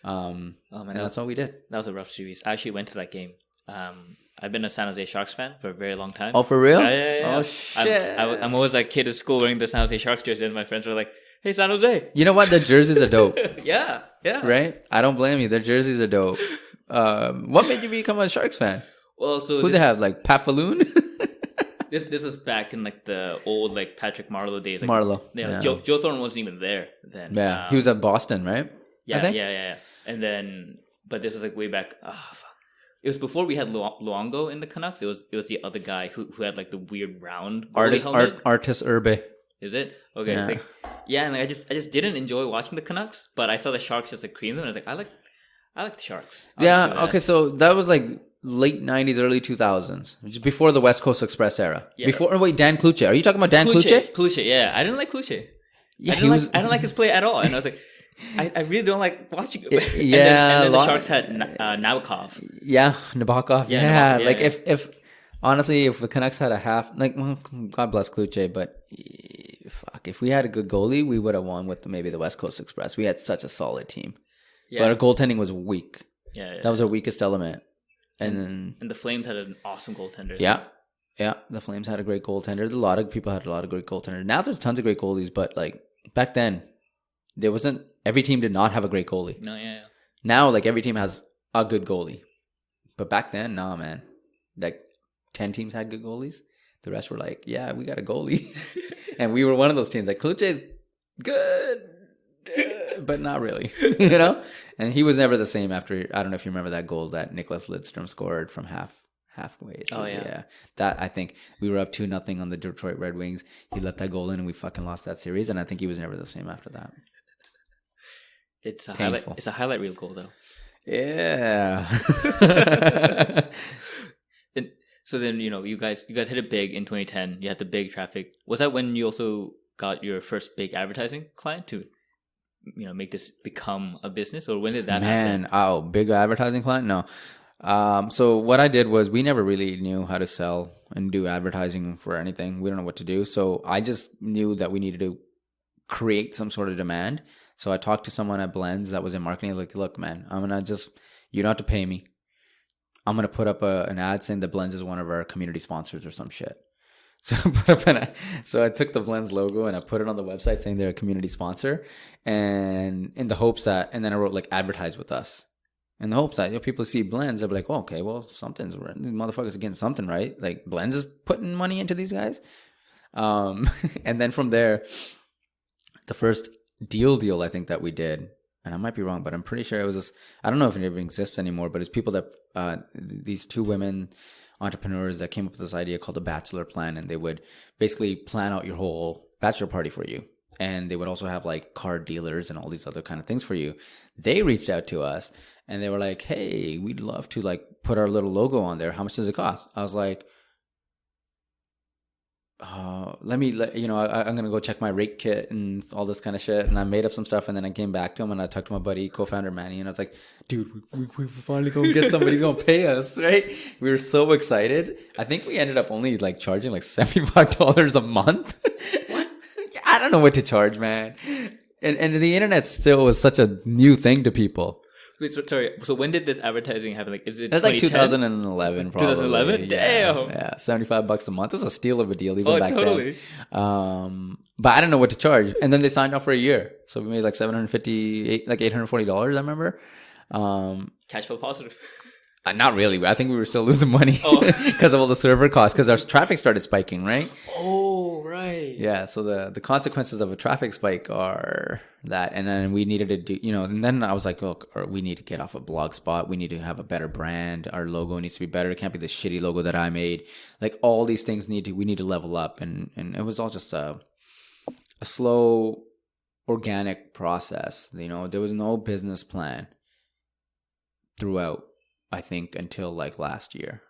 Speaker 2: and that's all we did.
Speaker 1: That was a rough series. I actually went to that game. I've been a San Jose Sharks fan for a very long time.
Speaker 2: Oh, for real?
Speaker 1: Yeah.
Speaker 2: Oh shit!
Speaker 1: I'm always like kid at school wearing the San Jose Sharks jersey, and my friends were like, "Hey, San Jose!"
Speaker 2: You know what? Their jerseys are dope.
Speaker 1: Yeah.
Speaker 2: Right? I don't blame you. Their jerseys are dope. What made you become a Sharks fan?
Speaker 1: Well, so
Speaker 2: who they have, like Pat Falloon?
Speaker 1: This was back in like the old like Patrick Marleau days. Like,
Speaker 2: Marleau.
Speaker 1: Yeah. Joe Thornton wasn't even there then.
Speaker 2: Yeah, he was at Boston, right?
Speaker 1: Yeah. And then, but this was like way back. Oh, fuck. It was before we had Luongo in the Canucks. It was the other guy who had like the weird round helmet.
Speaker 2: Artis Urbe.
Speaker 1: Is it? Okay. Yeah. And like, I just didn't enjoy watching the Canucks, but I saw the Sharks just like cream them, and I was like, I like the Sharks.
Speaker 2: Yeah. Okay. So that was like late 90s, early 2000s, just before the West Coast Express era.
Speaker 1: Yeah.
Speaker 2: Dan Kluche. Are you talking about Dan Kluche?
Speaker 1: Kluche, yeah. I didn't like Kluche.
Speaker 2: Yeah,
Speaker 1: I didn't like his play at all. And I was like, I really don't like watching it.
Speaker 2: Yeah.
Speaker 1: And then the Sharks had Nabokov.
Speaker 2: Yeah, Nabokov.
Speaker 1: Yeah.
Speaker 2: Like if honestly, if the Canucks had a half, like, well, God bless Kluche, but fuck, if we had a good goalie, we would have won with maybe the West Coast Express. We had such a solid team. Yeah. But our goaltending was weak.
Speaker 1: Yeah.
Speaker 2: That was our weakest element. And
Speaker 1: the Flames had an awesome goaltender.
Speaker 2: Yeah. The Flames had a great goaltender. A lot of people had a lot of great goaltenders. Now there's tons of great goalies, but like back then, there wasn't. Every team did not have a great goalie.
Speaker 1: No, yeah.
Speaker 2: Now, like every team has a good goalie, but back then, nah, man. Like 10 teams had good goalies. The rest were like, yeah, we got a goalie, and we were one of those teams. Like Kluche's good. But not really, And he was never the same after. I don't know if you remember that goal that Nicholas Lidstrom scored from half halfway.
Speaker 1: Yeah.
Speaker 2: That, I think we were up 2-0 on the Detroit Red Wings. He let that goal in, and we fucking lost that series. And I think he was never the same after that.
Speaker 1: It's a highlight. It's a highlight reel goal, though.
Speaker 2: Yeah.
Speaker 1: And so then, you guys hit it big in 2010. You had the big traffic. Was that when you also got your first big advertising client to, make this become a business, or when did that happen?
Speaker 2: Big advertising client? No. So what I did was, we never really knew how to sell and do advertising for anything. We don't know what to do. So I just knew that we needed to create some sort of demand. So I talked to someone at Blenz that was in marketing. Like, look, man, you don't have to pay me. I'm going to put up an ad saying that Blenz is one of our community sponsors or some shit. So I took the Blenz logo and I put it on the website saying they're a community sponsor, and in the hopes that, and then I wrote like, advertise with us. In the hopes that people see Blenz, they'll be like, oh, okay, well, something's right. These motherfuckers are getting something right. Like, Blenz is putting money into these guys. And then from there, the first deal I think that we did, and I might be wrong, but I'm pretty sure it was this, I don't know if it even exists anymore, but it's people that, these two women entrepreneurs that came up with this idea called the bachelor plan, and they would basically plan out your whole bachelor party for you. And they would also have like car dealers and all these other kind of things for you. They reached out to us and they were like, hey, we'd love to like put our little logo on there. How much does it cost? I was like, I'm going to go check my rate kit and all this kind of shit. And I made up some stuff, and then I came back to him and I talked to my buddy, co-founder Manny, and I was like, dude, we finally going to get somebody who's going to pay us, right? We were so excited. I think we ended up only like charging like $75 a month. What? I don't know what to charge, man. And the internet still was such a new thing to people.
Speaker 1: Wait, so when did this advertising happen? Like, is it?
Speaker 2: It was like 2011, probably.
Speaker 1: 2011? Damn.
Speaker 2: Yeah, $75 a month. It's a steal of a deal even back then. But I didn't know what to charge, and then they signed off for a year, so we made like $758, like $840. I remember.
Speaker 1: Cash flow positive.
Speaker 2: Not really. I think we were still losing money because of all the server costs, because our traffic started spiking, right?
Speaker 1: Oh, right.
Speaker 2: Yeah. So the consequences of a traffic spike are that. And then we needed to do, and then I was like, look, we need to get off a Blogspot. We need to have a better brand. Our logo needs to be better. It can't be the shitty logo that I made. Like, all these things we need to level up. And it was all just a slow, organic process. There was no business plan throughout, I think, until like last year,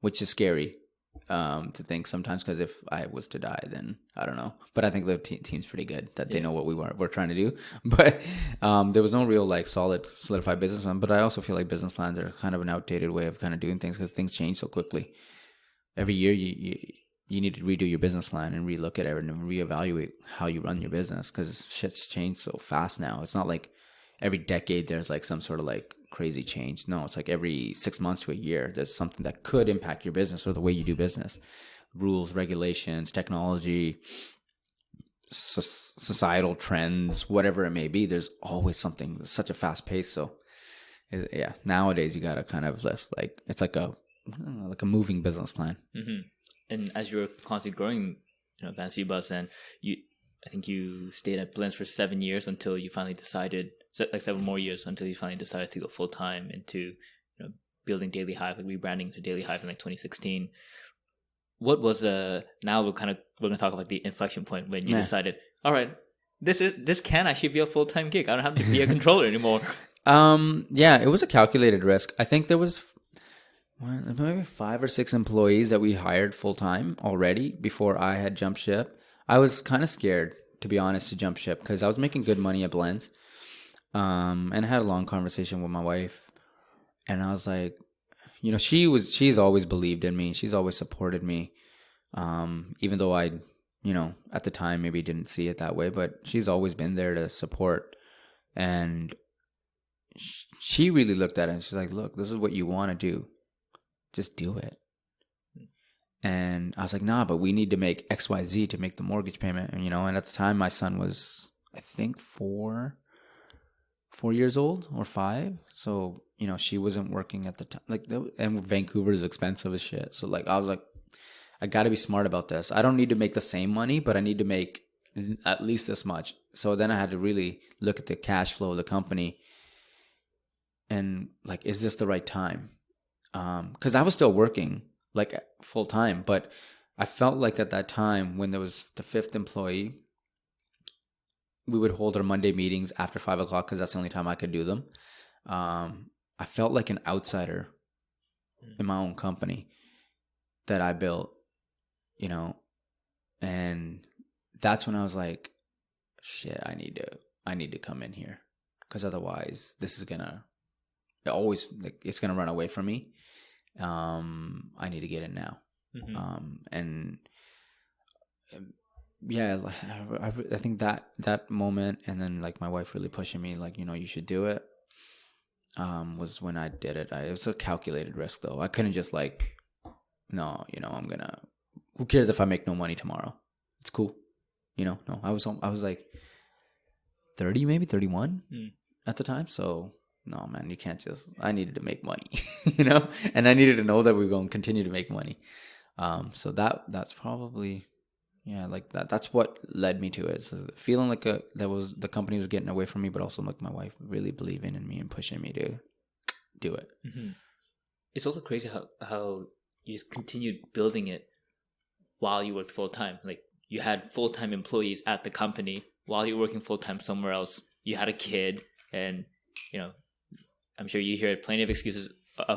Speaker 2: which is scary to think sometimes, because if I was to die, then I don't know. But I think the team's pretty good that they know what we're trying to do. But there was no real like solidified business plan. But I also feel like business plans are kind of an outdated way of kind of doing things, because things change so quickly. Every year you need to redo your business plan and relook at it and reevaluate how you run your business, because shit's changed so fast now. It's not like every decade there's like some sort of like crazy change. No, it's like every 6 months to a year there's something that could impact your business or the way you do business. Rules, regulations, technology, societal trends, whatever it may be. There's always something. It's such a fast pace. So yeah, nowadays you gotta kind of list, like, it's like a moving business plan.
Speaker 1: Mm-hmm. And as you're constantly growing, Vancity Buzz, and I think you stayed at Blenz for 7 years until you finally decided, like 7 more years until you finally decided to go full time into building Daily Hive, like rebranding to Daily Hive in like 2016. What was now we're going to talk about the inflection point when you decided, all right, this can actually be a full time gig. I don't have to be a controller anymore.
Speaker 2: Yeah, it was a calculated risk. I think there was maybe 5 or 6 employees that we hired full time already before I had jumped ship. I was kind of scared, to be honest, to jump ship, because I was making good money at Blenz. And I had a long conversation with my wife, and I was like, she's always believed in me. She's always supported me. Even though I, at the time maybe didn't see it that way, but she's always been there to support. And she really looked at it and she's like, look, this is what you want to do. Just do it. And I was like, nah, but we need to make XYZ to make the mortgage payment. And, and at the time my son was, I think 4 years old or 5. So, she wasn't working at the time. And Vancouver is expensive as shit. So I was like, I got to be smart about this. I don't need to make the same money, but I need to make at least this much. So then I had to really look at the cash flow of the company and is this the right time? because I was still working like full time, but I felt like at that time when there was the fifth employee, we would hold our Monday meetings after 5:00 because that's the only time I could do them. I felt like an outsider in my own company that I built, you know, and that's when I was like, shit, I need to come in here, because otherwise this is gonna it's gonna run away from me. I need to get in now. And yeah, I think that moment, and then like my wife really pushing me, like, you should do it, was when I did it. It was a calculated risk though. I couldn't just like, no, who cares if I make no money tomorrow? It's cool. No, I was like 30, maybe 31 at the time. So no, man, you can't just, I needed to make money, and I needed to know that we were going to continue to make money. So that's probably, yeah, like that's what led me to it. So feeling like the company was getting away from me, but also like my wife really believing in me and pushing me to do it.
Speaker 1: Mm-hmm. It's also crazy how you just continued building it while you worked full time. Like you had full time employees at the company while you're working full time somewhere else. You had a kid, and I'm sure you hear plenty of excuses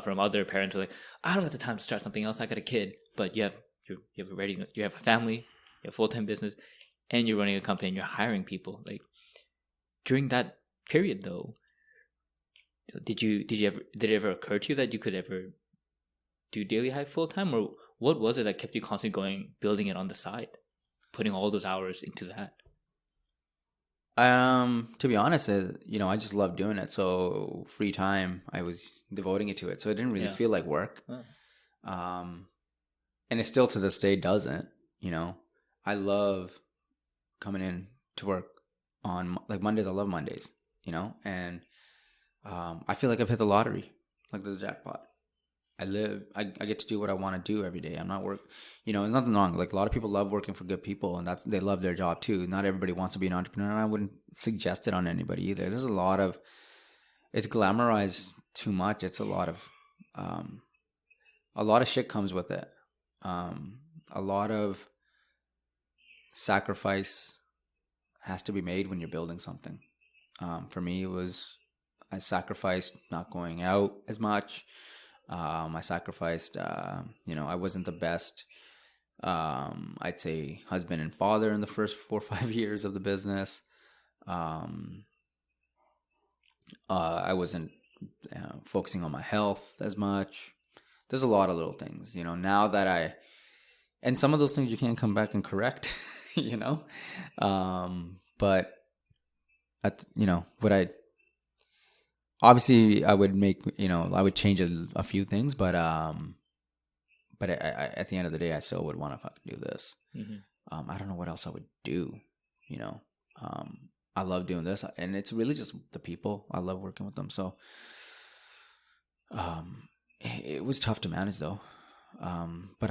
Speaker 1: from other parents who are like, I don't have the time to start something else. I got a kid, but you have a family, you have full time business, and you're running a company and you're hiring people. Like during that period, though, did it ever occur to you that you could ever do Daily Hive full time, or what was it that kept you constantly going, building it on the side, putting all those hours into that?
Speaker 2: To be honest, I just love doing it. So free time, I was devoting it to it. So it didn't really feel like work. Oh. And it still to this day doesn't, I love coming in to work on like Mondays. I love Mondays, and I feel like I've hit the lottery, like the jackpot. I get to do what I want to do every day. I'm not there's nothing wrong. Like a lot of people love working for good people, and they love their job too. Not everybody wants to be an entrepreneur, and I wouldn't suggest it on anybody either. There's it's glamorized too much. It's a lot of shit comes with it. A lot of sacrifice has to be made when you're building something. For me, I sacrificed not going out as much. I sacrificed, I wasn't the best, I'd say husband and father in the first 4 or 5 years of the business. I wasn't focusing on my health as much. There's a lot of little things, now that and some of those things you can't come back and correct, but obviously I would I would change a few things, but I, at the end of the day, I still would want to fucking do this. Mm-hmm. I don't know what else I would do, I love doing this, and it's really just the people. I love working with them. So, it was tough to manage though. But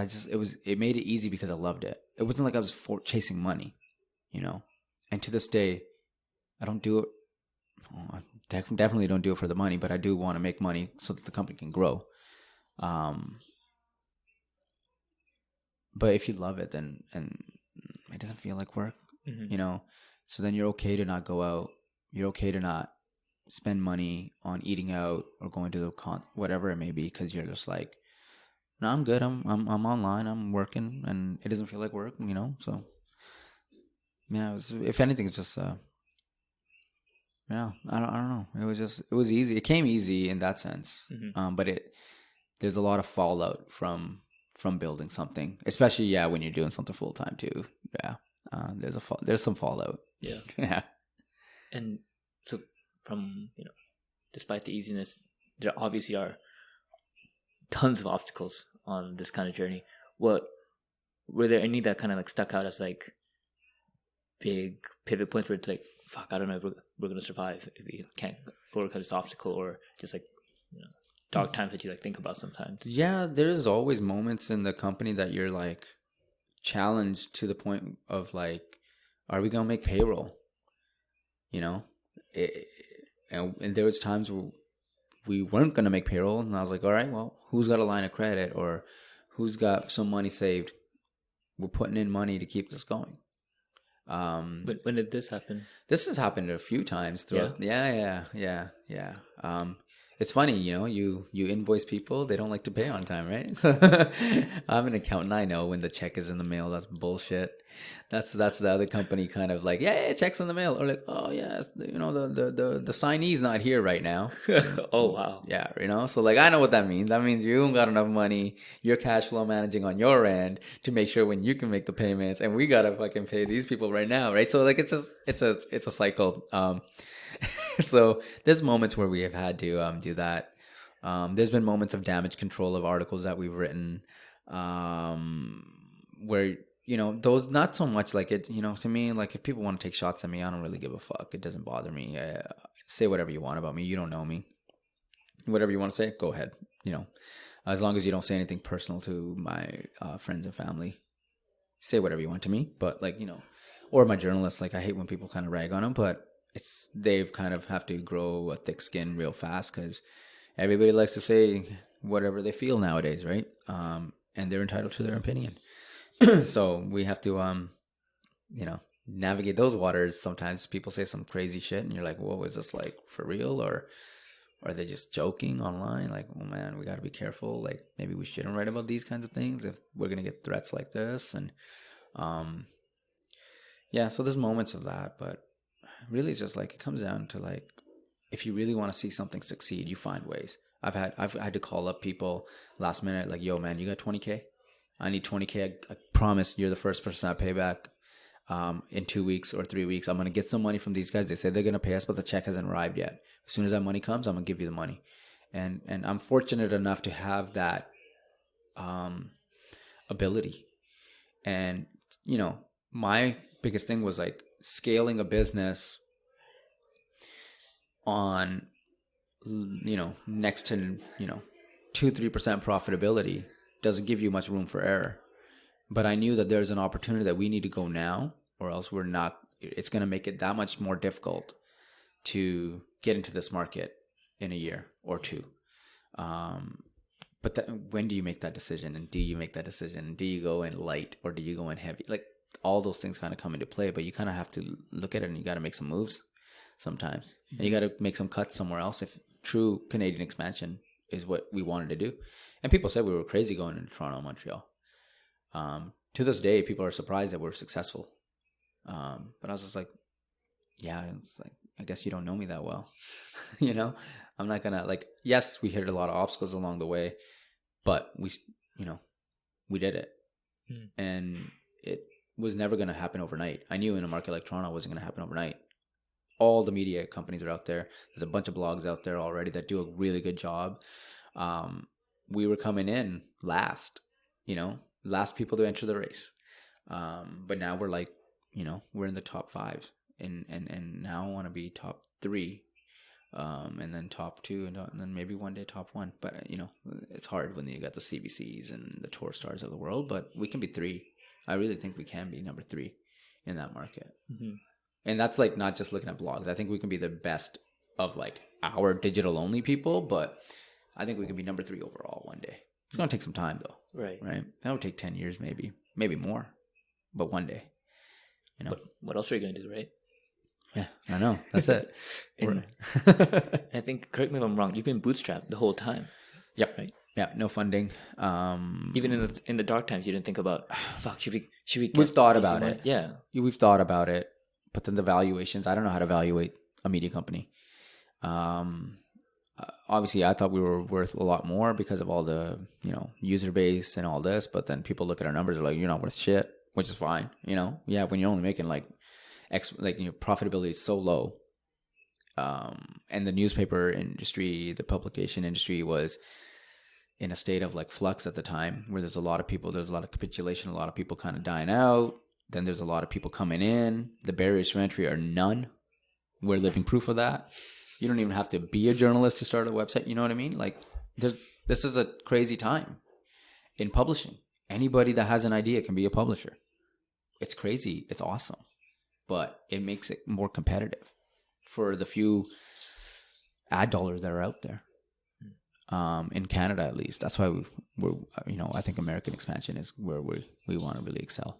Speaker 2: it made it easy because I loved it. It wasn't like I was chasing money, and to this day, I don't do it. I definitely don't do it for the money, but I do want to make money so that the company can grow. But if you love it, then and it doesn't feel like work, so then you're okay to not go out. You're okay to not spend money on eating out or going to the whatever it may be, because you're just like, no, I'm good. I'm online. I'm working, and it doesn't feel like work, So yeah, if anything, it's just yeah, I don't know. It was easy. It came easy in that sense. Mm-hmm. But there's a lot of fallout from building something, especially when you're doing something full time too. Yeah, there's some fallout.
Speaker 1: Yeah,
Speaker 2: yeah.
Speaker 1: And so from despite the easiness, there obviously are tons of obstacles on this kind of journey. What were there any that kind of like stuck out as like big pivot points where it's like, fuck, I don't know if we're going to survive if we can't overcome this obstacle, or just like dark times that you like think about sometimes? Yeah,
Speaker 2: there's always moments in the company that you're like challenged to the point of like, are we going to make payroll? And there was times where we weren't going to make payroll. And I was like, all right, well, who's got a line of credit or who's got some money saved? We're putting in money to keep this going.
Speaker 1: But when did this happen?
Speaker 2: This has happened a few times throughout. Yeah. It's funny, you invoice people, they don't like to pay on time, right? So I'm an accountant. I know when the check is in the mail, that's bullshit. That's the other company kind of like, yeah, check's in the mail. Or like, oh yeah, the signee's not here right now.
Speaker 1: Oh wow.
Speaker 2: Yeah, so like I know what that means. That means you don't got enough money. You're cash flow managing on your end to make sure when you can make the payments, and we gotta fucking pay these people right now, right? So like it's a cycle. So there's moments where we have had to do that. There's been moments of damage control of articles that we've written, where those not so much like it. To me, like if people want to take shots at me, I don't really give a fuck. It doesn't bother me. Say whatever you want about me. You don't know me. Whatever you want to say, go ahead. As long as you don't say anything personal to my friends and family, say whatever you want to me. But like or my journalists, like I hate when people kind of rag on them, but they've kind of have to grow a thick skin real fast because everybody likes to say whatever they feel nowadays, right? And they're entitled to their opinion. So we have to, navigate those waters. Sometimes people say some crazy shit and you're like, whoa, is this like for real? Or are they just joking online? Like, oh man, we got to be careful. Like maybe we shouldn't write about these kinds of things if we're going to get threats like this. And so there's moments of that, but really it's just like it comes down to like if you really want to see something succeed, you find ways. I've had to call up people last minute like, yo man, you got 20K? I need 20K. I promise you're the first person I pay back in 2 weeks or 3 weeks. I'm going to get some money from these guys. They say they're going to pay us, but the check hasn't arrived yet. As soon as that money comes, I'm going to give you the money. And I'm fortunate enough to have that ability. And, my biggest thing was like scaling a business on, next to, 2-3% profitability doesn't give you much room for error. But I knew that there's an opportunity that we need to go now, or else it's going to make it that much more difficult to get into this market in a year or two. But when do you make that decision? And do you make that decision? Do you go in light or do you go in heavy? Like all those things kind of come into play, but you kind of have to look at it and you got to make some moves sometimes. And you got to make some cuts somewhere else if true Canadian expansion is what we wanted to do. And people said we were crazy going into Toronto and Montreal. To this day, people are surprised that we're successful. But I was just like, yeah, like, I guess you don't know me that well. I'm not going to like, yes, we hit a lot of obstacles along the way, but we did it. And it was never going to happen overnight. I knew in a market like Toronto it wasn't going to happen overnight. All the media companies are out there. There's a bunch of blogs out there already that do a really good job. We were coming in last people to enter the race. But now we're like, we're in the top 5 and now I want to be top 3, and then top 2 and then maybe one day top 1. But, it's hard when you got the CBCs and the tour stars of the world, but we can be 3. I really think we can be number 3 in that market. Mm-hmm. And that's like not just looking at blogs. I think we can be the best of like our digital only people, but I think we can be number 3 overall one day. It's going to take some time though. Right. That would take 10 years, maybe more, but one day,
Speaker 1: What else are you going to do, right?
Speaker 2: Yeah, I know. That's it.
Speaker 1: I think, correct me if I'm wrong, you've been bootstrapped the whole time.
Speaker 2: Yep.
Speaker 1: Right.
Speaker 2: Yeah. No funding.
Speaker 1: Even in the dark times, you didn't think about, fuck, should we?
Speaker 2: We've thought about it.
Speaker 1: Yeah.
Speaker 2: We've thought about it, but then the valuations, I don't know how to evaluate a media company. Obviously I thought we were worth a lot more because of all the, user base and all this, but then people look at our numbers and are like, you're not worth shit, which is fine. Yeah, when you're only making like X, like, profitability is so low. And the newspaper industry, the publication industry was in a state of like flux at the time where there's a lot of capitulation, a lot of people kind of dying out. Then there's a lot of people coming in. The barriers to entry are none. We're living proof of that. You don't even have to be a journalist to start a website. You know what I mean? Like, this is a crazy time in publishing. Anybody that has an idea can be a publisher. It's crazy. It's awesome. But it makes it more competitive for the few ad dollars that are out there. in Canada at least. That's why we're I think American expansion is where we want to really excel.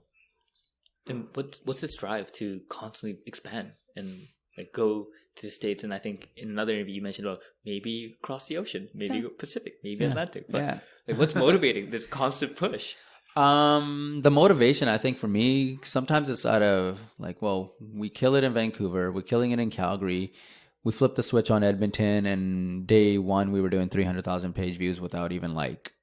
Speaker 1: And what's this drive to constantly expand and like go to the States? And I think in another interview you mentioned about maybe cross the ocean, maybe go Pacific, maybe Atlantic. But like, what's motivating this constant push?
Speaker 2: The motivation, I think, for me, sometimes it's out of like, well, we kill it in Vancouver, we're killing it in Calgary. We flipped the switch on Edmonton, and day one we were doing 300,000 page views without even like,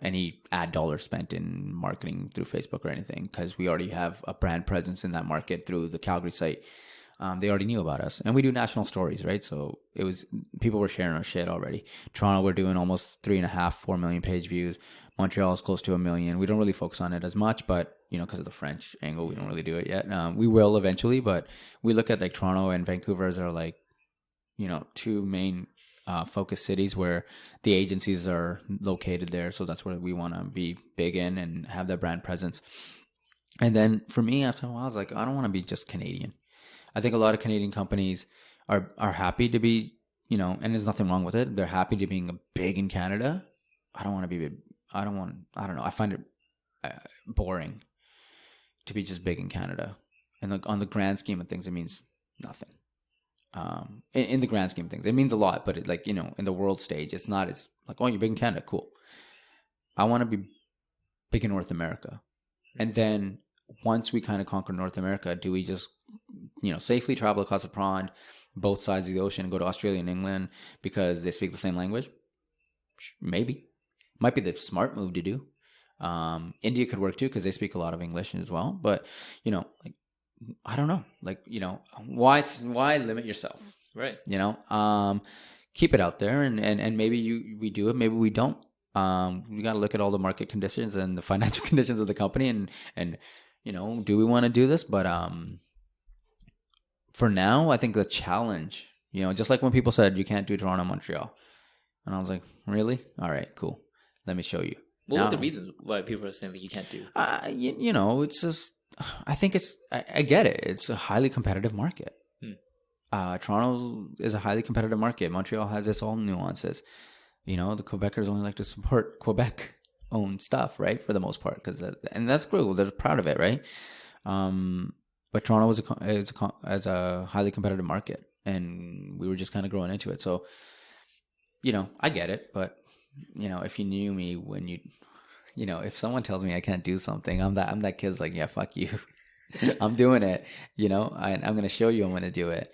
Speaker 2: any ad dollars spent in marketing through Facebook or anything, because we already have a brand presence in that market through the Calgary site. They already knew about us, and we do national stories, right? So people were sharing our shit already. Toronto, we're doing almost 3.5-4 million page views. Montreal is close to 1 million. We don't really focus on it as much, but because of the French angle, we don't really do it yet. We will eventually, but we look at like Toronto and Vancouver as our like, two main focus cities where the agencies are located there. So that's where we want to be big in and have that brand presence. And then for me, after a while, I was like, I don't want to be just Canadian. I think a lot of Canadian companies are happy to be, and there's nothing wrong with it. They're happy to being big in Canada. I don't want to be big. I don't know. I find it boring to be just big in Canada. And like on the grand scheme of things, it means nothing. In the grand scheme of things, it means a lot, but it, like, in the world stage, it's not, it's like, oh, you're big in Canada. Cool. I want to be big in North America. And then once we kind of conquer North America, do we just, safely travel across the pond, both sides of the ocean, and go to Australia and England because they speak the same language? Maybe. Might be the smart move to do. India could work too because they speak a lot of English as well. But, like, I don't know. Like, why limit yourself?
Speaker 1: Right.
Speaker 2: Keep it out there and maybe we do it, maybe we don't. We got to look at all the market conditions and the financial conditions of the company and do we want to do this? But for now, I think the challenge, just like when people said you can't do Toronto, Montreal. And I was like, really? All right, cool. Let me show you.
Speaker 1: What were the reasons why people are saying that you can't do?
Speaker 2: It's just, I think I get it. It's a highly competitive market. Toronto is a highly competitive market. Montreal has its own nuances. The Quebecers only like to support Quebec-owned stuff, right? For the most part, and that's cool. They're proud of it, right? But Toronto is a highly competitive market, and we were just kind of growing into it. So, I get it, but if you knew me when if someone tells me I can't do something, I'm that kid's like, yeah, fuck you. I'm doing it, I'm going to show you I'm going to do it.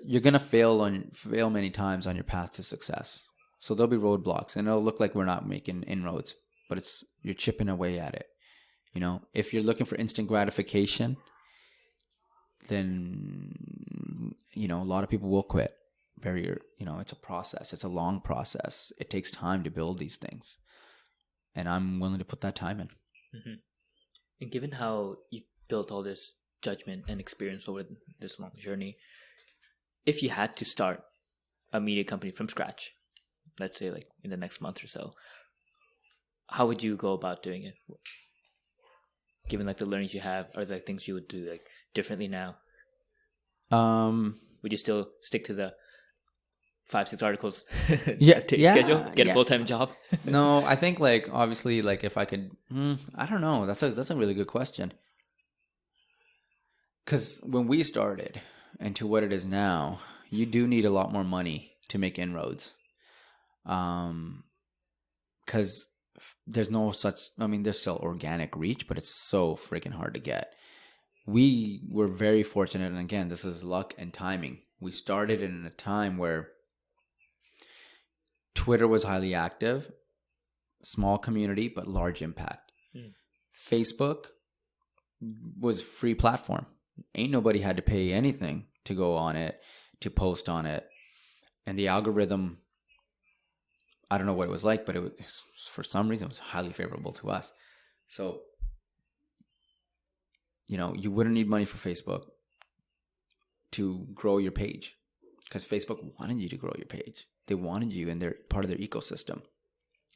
Speaker 2: You're going to fail many times on your path to success. So there'll be roadblocks and it'll look like we're not making inroads, but you're chipping away at it. If you're looking for instant gratification, then, a lot of people will quit. It's a process. It's a long process. It takes time to build these things. And I'm willing to put that time in.
Speaker 1: Mm-hmm. And given how you built all this judgment and experience over this long journey, if you had to start a media company from scratch, let's say like in the next month or so, how would you go about doing it? Given like the learnings you have, or the things you would do like differently now? Would you still stick to the 5-6 articles schedule, get a full-time job?
Speaker 2: No, I think like obviously like if I could, I don't know. That's a really good question. Because when we started and to what it is now, you do need a lot more money to make inroads. Because there's no such, there's still organic reach, but it's so freaking hard to get. We were very fortunate, and again, this is luck and timing. We started in a time where Twitter was highly active, small community, but large impact. Facebook was free platform. Ain't nobody had to pay anything to go on it, to post on it. And the algorithm, I don't know what it was like, but it was, for some reason, it was highly favorable to us. So, you wouldn't need money for Facebook to grow your page because Facebook wanted you to grow your page. They wanted you in their part of their ecosystem.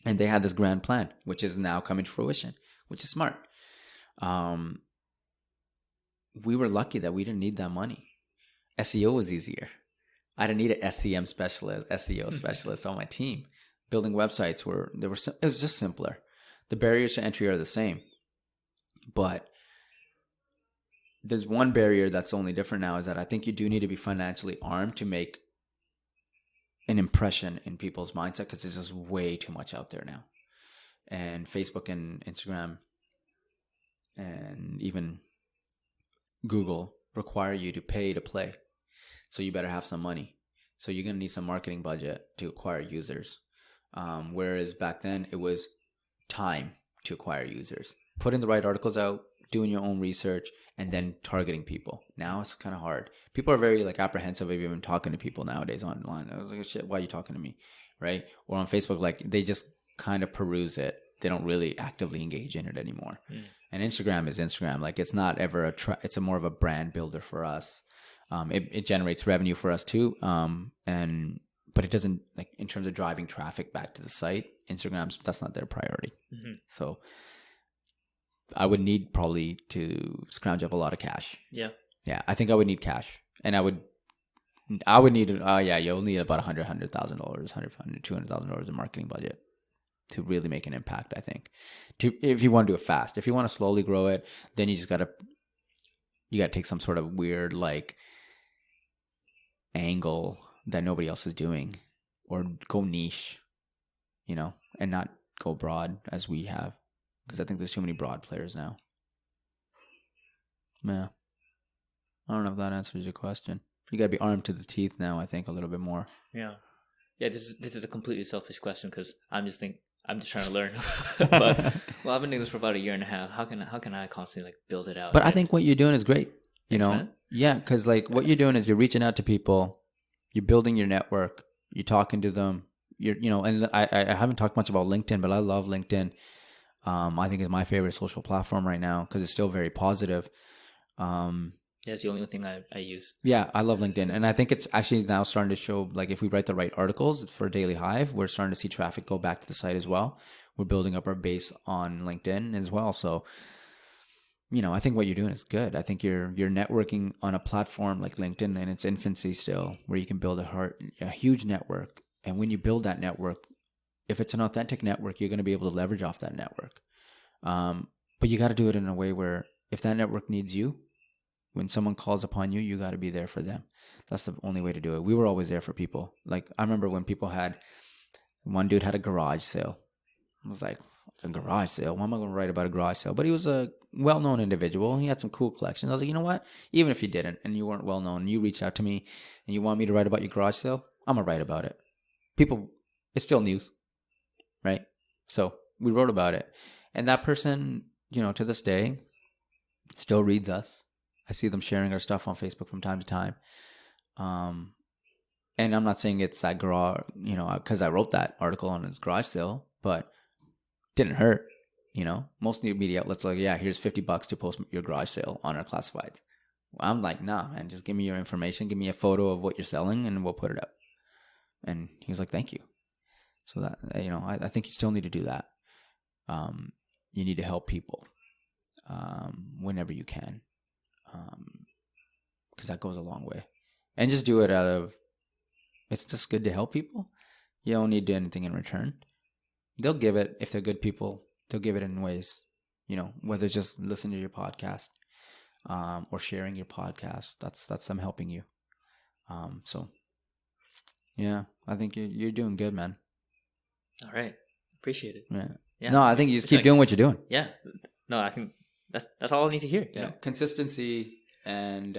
Speaker 2: And they had this grand plan, which is now coming to fruition, which is smart. We were lucky that we didn't need that money. SEO was easier. I didn't need an SEM specialist, SEO specialist on my team. Building websites it was just simpler. The barriers to entry are the same, but there's one barrier that's only different now, is that I think you do need to be financially armed to make an impression in people's mindset, because there's just way too much out there now. And Facebook and Instagram and even Google require you to pay to play. So you better have some money. So you're going to need some marketing budget to acquire users. Whereas back then it was time to acquire users. Putting the right articles out, doing your own research, and then targeting people. Now it's kind of hard. People are very like apprehensive of even talking to people nowadays online. I was like, shit, why are you talking to me? Right? Or on Facebook, like they just kind of peruse it. They don't really actively engage in it anymore. And Instagram is Instagram. Like it's not ever it's a more of a brand builder for us. It generates revenue for us too. But it doesn't, like in terms of driving traffic back to the site, that's not their priority. So I would need probably to scrounge up a lot of cash. Yeah, I think I would need cash, and I would need you'll need about $100,000, $200,000 in marketing budget to really make an impact. I think if you want to do it fast. If you want to slowly grow it, then you gotta take some sort of weird like angle that nobody else is doing, or go niche, and not go broad as we have. Because I think there's too many broad players now. Yeah. I don't know if that answers your question. You got to be armed to the teeth now, I think, a little bit more.
Speaker 1: Yeah. Yeah, this is a completely selfish question, because I'm just trying to learn. But I've been doing this for about a year and a half. How can I constantly like build it out?
Speaker 2: But I think what you're doing is great. Yeah, because like what you're doing is you're reaching out to people, you're building your network, you're talking to them. And I haven't talked much about LinkedIn, but I love LinkedIn. I think it's my favorite social platform right now because it's still very positive.
Speaker 1: It's the only thing I use.
Speaker 2: Yeah, I love LinkedIn. And I think it's actually now starting to show, like if we write the right articles for Daily Hive, we're starting to see traffic go back to the site as well. We're building up our base on LinkedIn as well. So, I think what you're doing is good. I think you're networking on a platform like LinkedIn in its infancy still, where you can build a huge network. And when you build that network, if it's an authentic network, you're going to be able to leverage off that network. But you got to do it in a way where if that network needs you, when someone calls upon you, you got to be there for them. That's the only way to do it. We were always there for people. Like I remember when one dude had a garage sale. I was like, a garage sale? Why am I going to write about a garage sale? But he was a well-known individual. He had some cool collections. I was like, you know what? Even if you didn't and you weren't well-known, you reached out to me and you want me to write about your garage sale, I'm going to write about it. People, it's still news. Right? So we wrote about it. And that person, to this day, still reads us. I see them sharing our stuff on Facebook from time to time. And I'm not saying it's that garage, because I wrote that article on his garage sale, but it didn't hurt. Most new media outlets are like, yeah, here's $50 to post your garage sale on our classifieds. I'm like, nah, man, just give me your information. Give me a photo of what you're selling and we'll put it up. And he was like, thank you. So that, I think you still need to do that. You need to help people whenever you can, because that goes a long way. And just do it it's just good to help people. You don't need to do anything in return. They'll give it, if they're good people, they'll give it in ways, whether it's just listening to your podcast or sharing your podcast. That's them helping you. So, yeah, I think you're doing good, man.
Speaker 1: All right. Appreciate it.
Speaker 2: Yeah. No, I think you just keep doing what you're doing.
Speaker 1: Yeah. No, I think that's all I need to hear.
Speaker 2: Yeah. Consistency and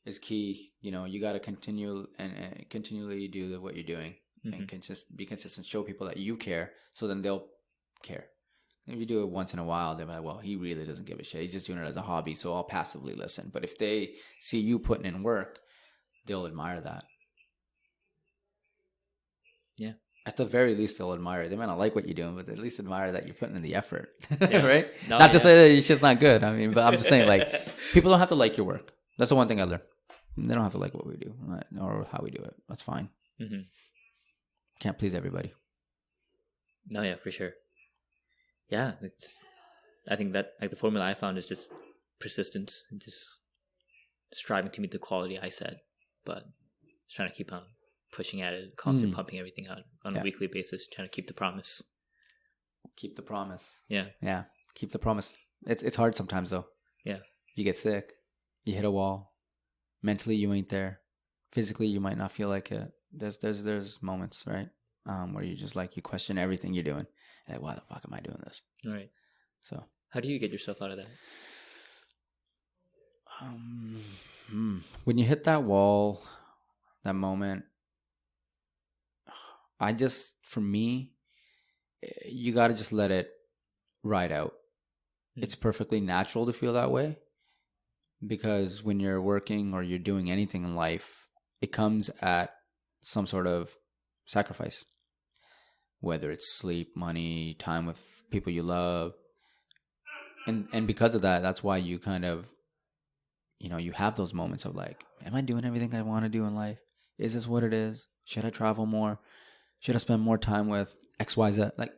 Speaker 2: is key. You got to continually do what you're doing and be consistent. Show people that you care, so then they'll care. If you do it once in a while, they're like, well, he really doesn't give a shit. He's just doing it as a hobby, so I'll passively listen. But if they see you putting in work, they'll admire that.
Speaker 1: Yeah.
Speaker 2: At the very least, they'll admire it. They might not like what you're doing, but they at least admire that you're putting in the effort, right?
Speaker 1: No,
Speaker 2: not to say that your shit's not good. I mean, but I'm just saying, like, people don't have to like your work. That's the one thing I learned. They don't have to like what we do or how we do it. That's fine. Can't please everybody.
Speaker 1: No, yeah, for sure. Yeah, I think that like the formula I found is just persistence and just striving to meet the quality I set. But Just trying to keep on pushing at it, constantly pumping everything out on a weekly basis, trying to keep the promise.
Speaker 2: Keep the promise.
Speaker 1: Yeah.
Speaker 2: Yeah. Keep the promise. It's hard sometimes though.
Speaker 1: Yeah.
Speaker 2: You get sick. You hit a wall. Mentally, you ain't there. Physically, you might not feel like it. There's moments, right? Where you just like, you question everything you're doing. Like, why the fuck am I doing this?
Speaker 1: All right.
Speaker 2: So,
Speaker 1: how do you get yourself out of that?
Speaker 2: When you hit that wall, that moment, for me, you got to just let it ride out. It's perfectly natural to feel that way, because when you're working or you're doing anything in life, it comes at some sort of sacrifice, whether it's sleep, money, time with people you love. And because of that, that's why you kind of, you have those moments of like, am I doing everything I want to do in life? Is this what it is? Should I travel more? Should I spend more time with XYZ? Like,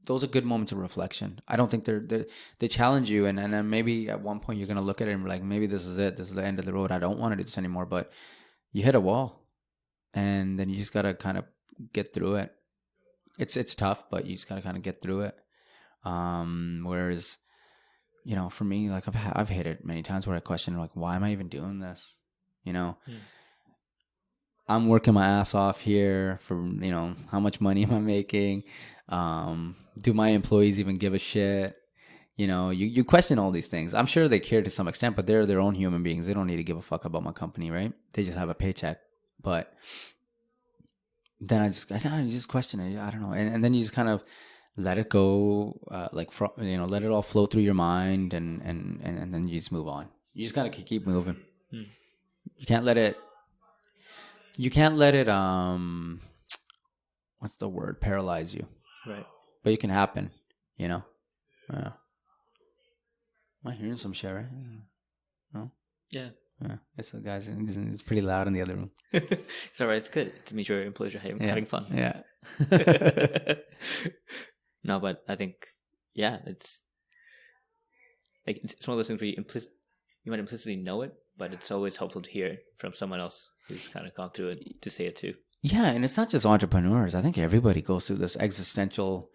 Speaker 2: those are good moments of reflection. I don't think they challenge you, and then maybe at one point you're going to look at it and be like, maybe this is it. This is the end of the road. I don't want to do this anymore. But you hit a wall, and then you just got to kind of get through it. It's tough, but you just got to kind of get through it. Whereas, for me, like I've hit it many times where I question, like, why am I even doing this? I'm working my ass off here for, how much money am I making? Do my employees even give a shit? You question all these things. I'm sure they care to some extent, but they're their own human beings. They don't need to give a fuck about my company, right? They just have a paycheck. But then I just question it. I don't know. And then you just kind of let it go, let it all flow through your mind, and then you just move on. You just gotta keep moving. You can't let it. What's the word? Paralyze you. Right. But it can happen. Yeah. Am I hearing some shit, right? No. Yeah. Yeah. It's the guys. It's pretty loud in the other room.
Speaker 1: It's all right. It's good to meet your employees are having fun.
Speaker 2: Yeah.
Speaker 1: No, but I think, it's like it's one of those things where you might implicitly know it, but it's always helpful to hear it from someone else who's kind of gone through it to say it too. Yeah, and it's not just entrepreneurs. I think everybody goes through this existential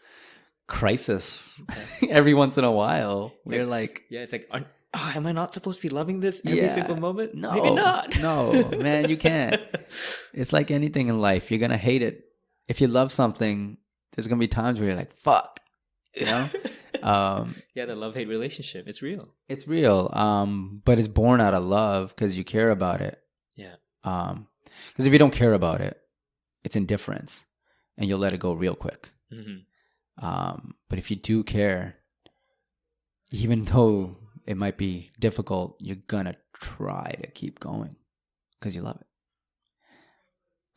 Speaker 1: crisis every once in a while. We're like, it's like, am I not supposed to be loving this every single moment?
Speaker 2: No,
Speaker 1: maybe not.
Speaker 2: No, man, you can't. It's like anything in life. You're gonna hate it. If you love something, there's gonna be times where you're like, fuck,
Speaker 1: the love-hate relationship. It's real.
Speaker 2: It's real. But it's born out of love because you care about it.
Speaker 1: Yeah.
Speaker 2: Because if you don't care about it, it's indifference, and you'll let it go real quick. Mm-hmm. But if you do care, even though it might be difficult, you're gonna try to keep going because you love it.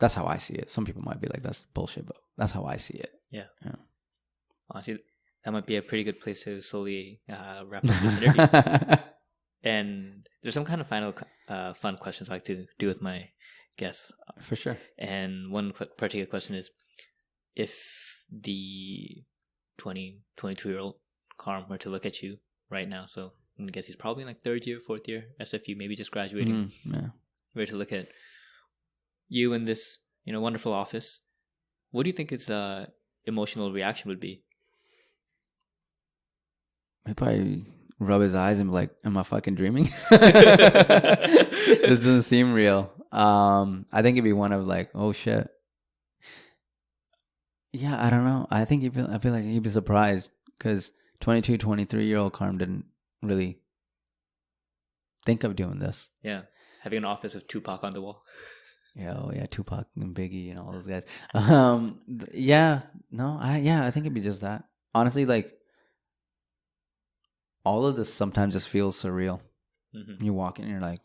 Speaker 2: That's how I see it. Some people might be like, that's bullshit, but that's how I see it.
Speaker 1: Yeah. Honestly, that might be a pretty good place to slowly wrap up this interview. And there's some kind of final fun questions I like to do with my guests.
Speaker 2: For sure.
Speaker 1: And one particular question is, if the 22-year-old Karm were to look at you right now, so I guess he's probably in like third year, fourth year, SFU, maybe just graduating. Were to look at you in this, wonderful office, what do you think his emotional reaction would be?
Speaker 2: He'd probably rub his eyes and be like, am I fucking dreaming? This doesn't seem real. I think it'd be one of like, oh shit. Yeah, I don't know. I feel like he'd be surprised because 22, 23-year-old Karm didn't really think of doing this.
Speaker 1: Yeah. Having an office with Tupac on the wall.
Speaker 2: Yeah, Tupac and Biggie and all those guys. I think it'd be just that. Honestly, like, all of this sometimes just feels surreal. Mm-hmm. You walk in and you're like,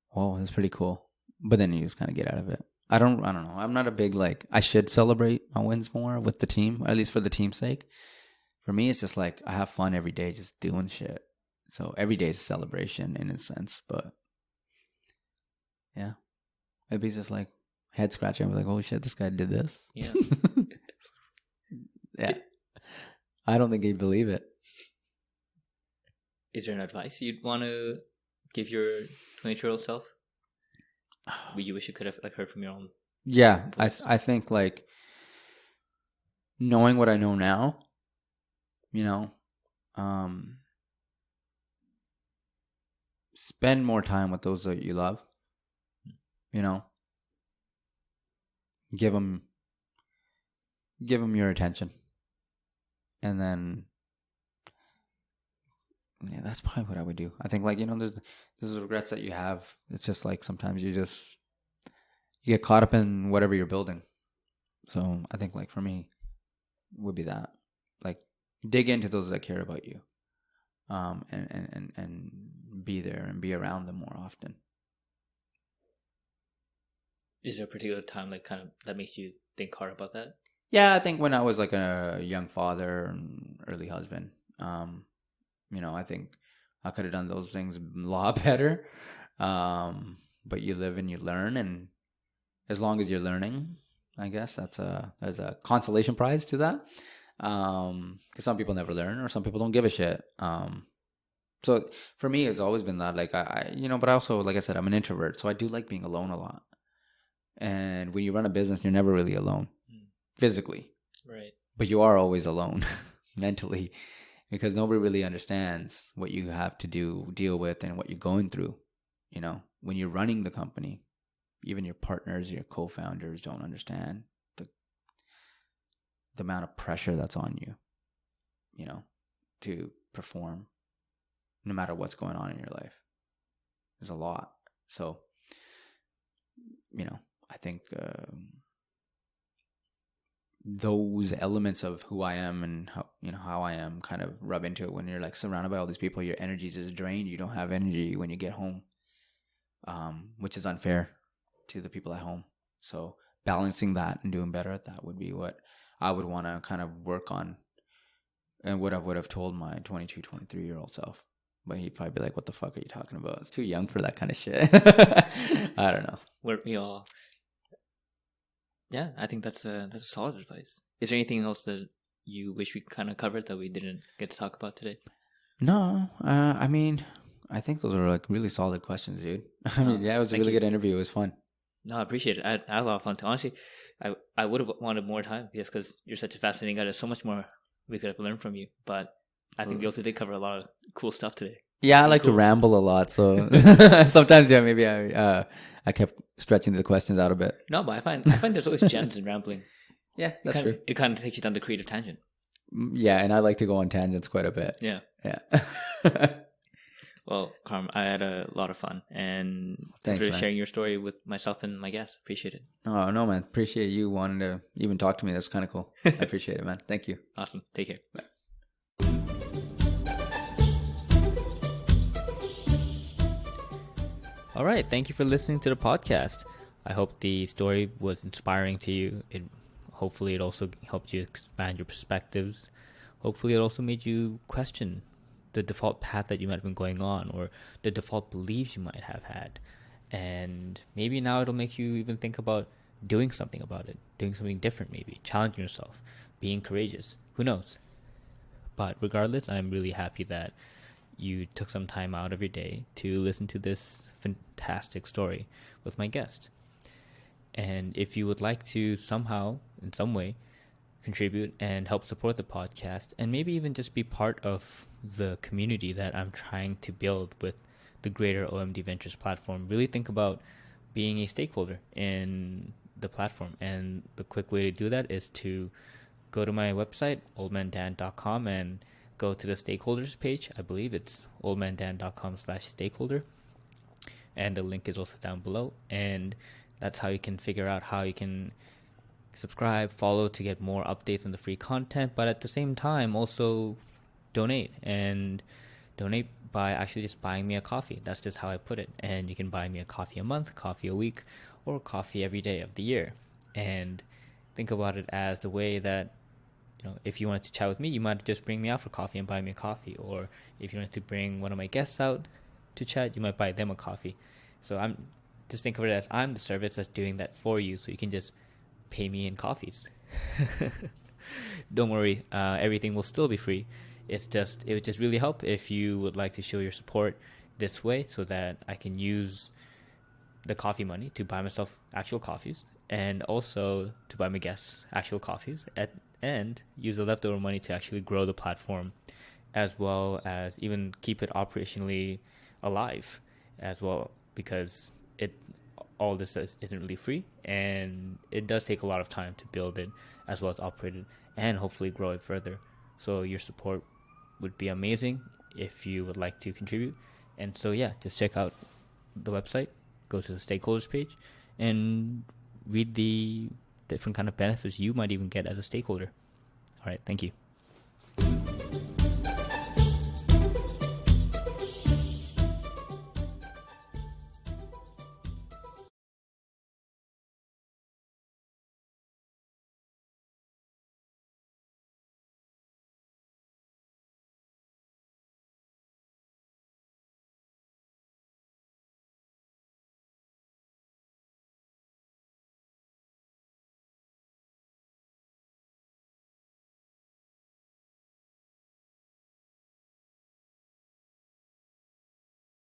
Speaker 2: whoa, that's pretty cool. But then you just kind of get out of it. I don't know. I'm not a big, like, I should celebrate my wins more with the team, or at least for the team's sake. For me, it's just like, I have fun every day just doing shit. So every day is a celebration in a sense, but yeah. It'd be just like head scratching. I'd be like, oh shit, this guy did this.
Speaker 1: Yeah.
Speaker 2: Yeah. I don't think he'd believe it.
Speaker 1: Is there an advice you'd want to give your 22-year-old self? you wish you could have like heard from your own
Speaker 2: Yeah,
Speaker 1: voice?
Speaker 2: I think like knowing what I know now, you know, spend more time with those that you love, you know, give them your attention, and then yeah, that's probably what I would do. I think like, you know, there's regrets that you have. It's just like sometimes you get caught up in whatever you're building. So I think like for me would be that, like, dig into those that care about you, and be there and be around them more often.
Speaker 1: Is there a particular time like kind of that makes you think hard about that?
Speaker 2: Yeah, I think when I was like a young father and early husband, you know, I think I could have done those things a lot better. But you live and you learn, and as long as you're learning, I guess there's a consolation prize to that. Because some people never learn, or some people don't give a shit. So for me, it's always been that, like, I you know, but also, like I said, I'm an introvert, so I do like being alone a lot. And when you run a business, you're never really alone physically,
Speaker 1: right?
Speaker 2: But you are always alone mentally, because nobody really understands what you have to deal with, and what you're going through. You know, when you're running the company, even your partners, your co-founders don't understand the amount of pressure that's on you, you know, to perform no matter what's going on in your life. There's a lot. So, you know, I think those elements of who I am and how I am kind of rub into it when you're like surrounded by all these people. Your energy is drained. You don't have energy when you get home, which is unfair to the people at home. So balancing that and doing better at that would be what I would want to kind of work on, and what I would have told my 22, 23-year-old self. But he'd probably be like, what the fuck are you talking about? It's too young for that kind of shit. I don't know.
Speaker 1: Weren't we all? Yeah, I think that's a solid advice. Is there anything else that you wish we kind of covered that we didn't get to talk about today?
Speaker 2: No, I mean, I think those are like really solid questions, dude. I mean, yeah, it was a really good interview. It was fun.
Speaker 1: No, I appreciate it. I had a lot of fun too. Honestly, I would have wanted more time, just because you're such a fascinating guy. There's so much more we could have learned from you. But I think we also did cover a lot of cool stuff today.
Speaker 2: Yeah, I like to ramble a lot, so sometimes, yeah, maybe I kept stretching the questions out a bit.
Speaker 1: No, but I find there's always gems in rambling.
Speaker 2: Yeah, that's true.
Speaker 1: It kind of takes you down the creative tangent.
Speaker 2: Yeah, and I like to go on tangents quite a bit.
Speaker 1: Yeah. Well, Karm, I had a lot of fun, and thanks for sharing your story with myself and my guests. Appreciate it.
Speaker 2: Oh, no, man. Appreciate you wanting to even talk to me. That's kind of cool. I appreciate it, man. Thank you.
Speaker 1: Awesome. Take care.
Speaker 2: Bye.
Speaker 1: All right. Thank you for listening to the podcast. I hope the story was inspiring to you. Hopefully it also helped you expand your perspectives. Hopefully it also made you question the default path that you might have been going on, or the default beliefs you might have had. And maybe now it'll make you even think about doing something about it, doing something different, maybe challenging yourself, being courageous. Who knows? But regardless, I'm really happy that you took some time out of your day to listen to this fantastic story with my guest. And if you would like to somehow, in some way, contribute and help support the podcast, and maybe even just be part of the community that I'm trying to build with the greater OMD Ventures platform, really think about being a stakeholder in the platform. And the quick way to do that is to go to my website, oldmandan.com, and go to the stakeholders page. I believe it's oldmandan.com/stakeholder. And the link is also down below. And that's how you can figure out how you can subscribe, follow to get more updates on the free content, but at the same time also donate by actually just buying me a coffee. That's just how I put it. And you can buy me a coffee a month, coffee a week, or coffee every day of the year. And think about it as the way that, if you wanted to chat with me, you might just bring me out for coffee and buy me a coffee. Or if you wanted to bring one of my guests out to chat, you might buy them a coffee. So just think of it as I'm the service that's doing that for you, so you can just pay me in coffees. Don't worry, everything will still be free. It would just really help if you would like to show your support this way, so that I can use the coffee money to buy myself actual coffees, and also to buy my guests actual coffees, and use the leftover money to actually grow the platform, as well as even keep it operationally alive as well, because all this isn't really free, and it does take a lot of time to build it as well as operate it and hopefully grow it further. So your support would be amazing if you would like to contribute. And so yeah, just check out the website, go to the stakeholders page, and read the different kind of benefits you might even get as a stakeholder. All right, thank you.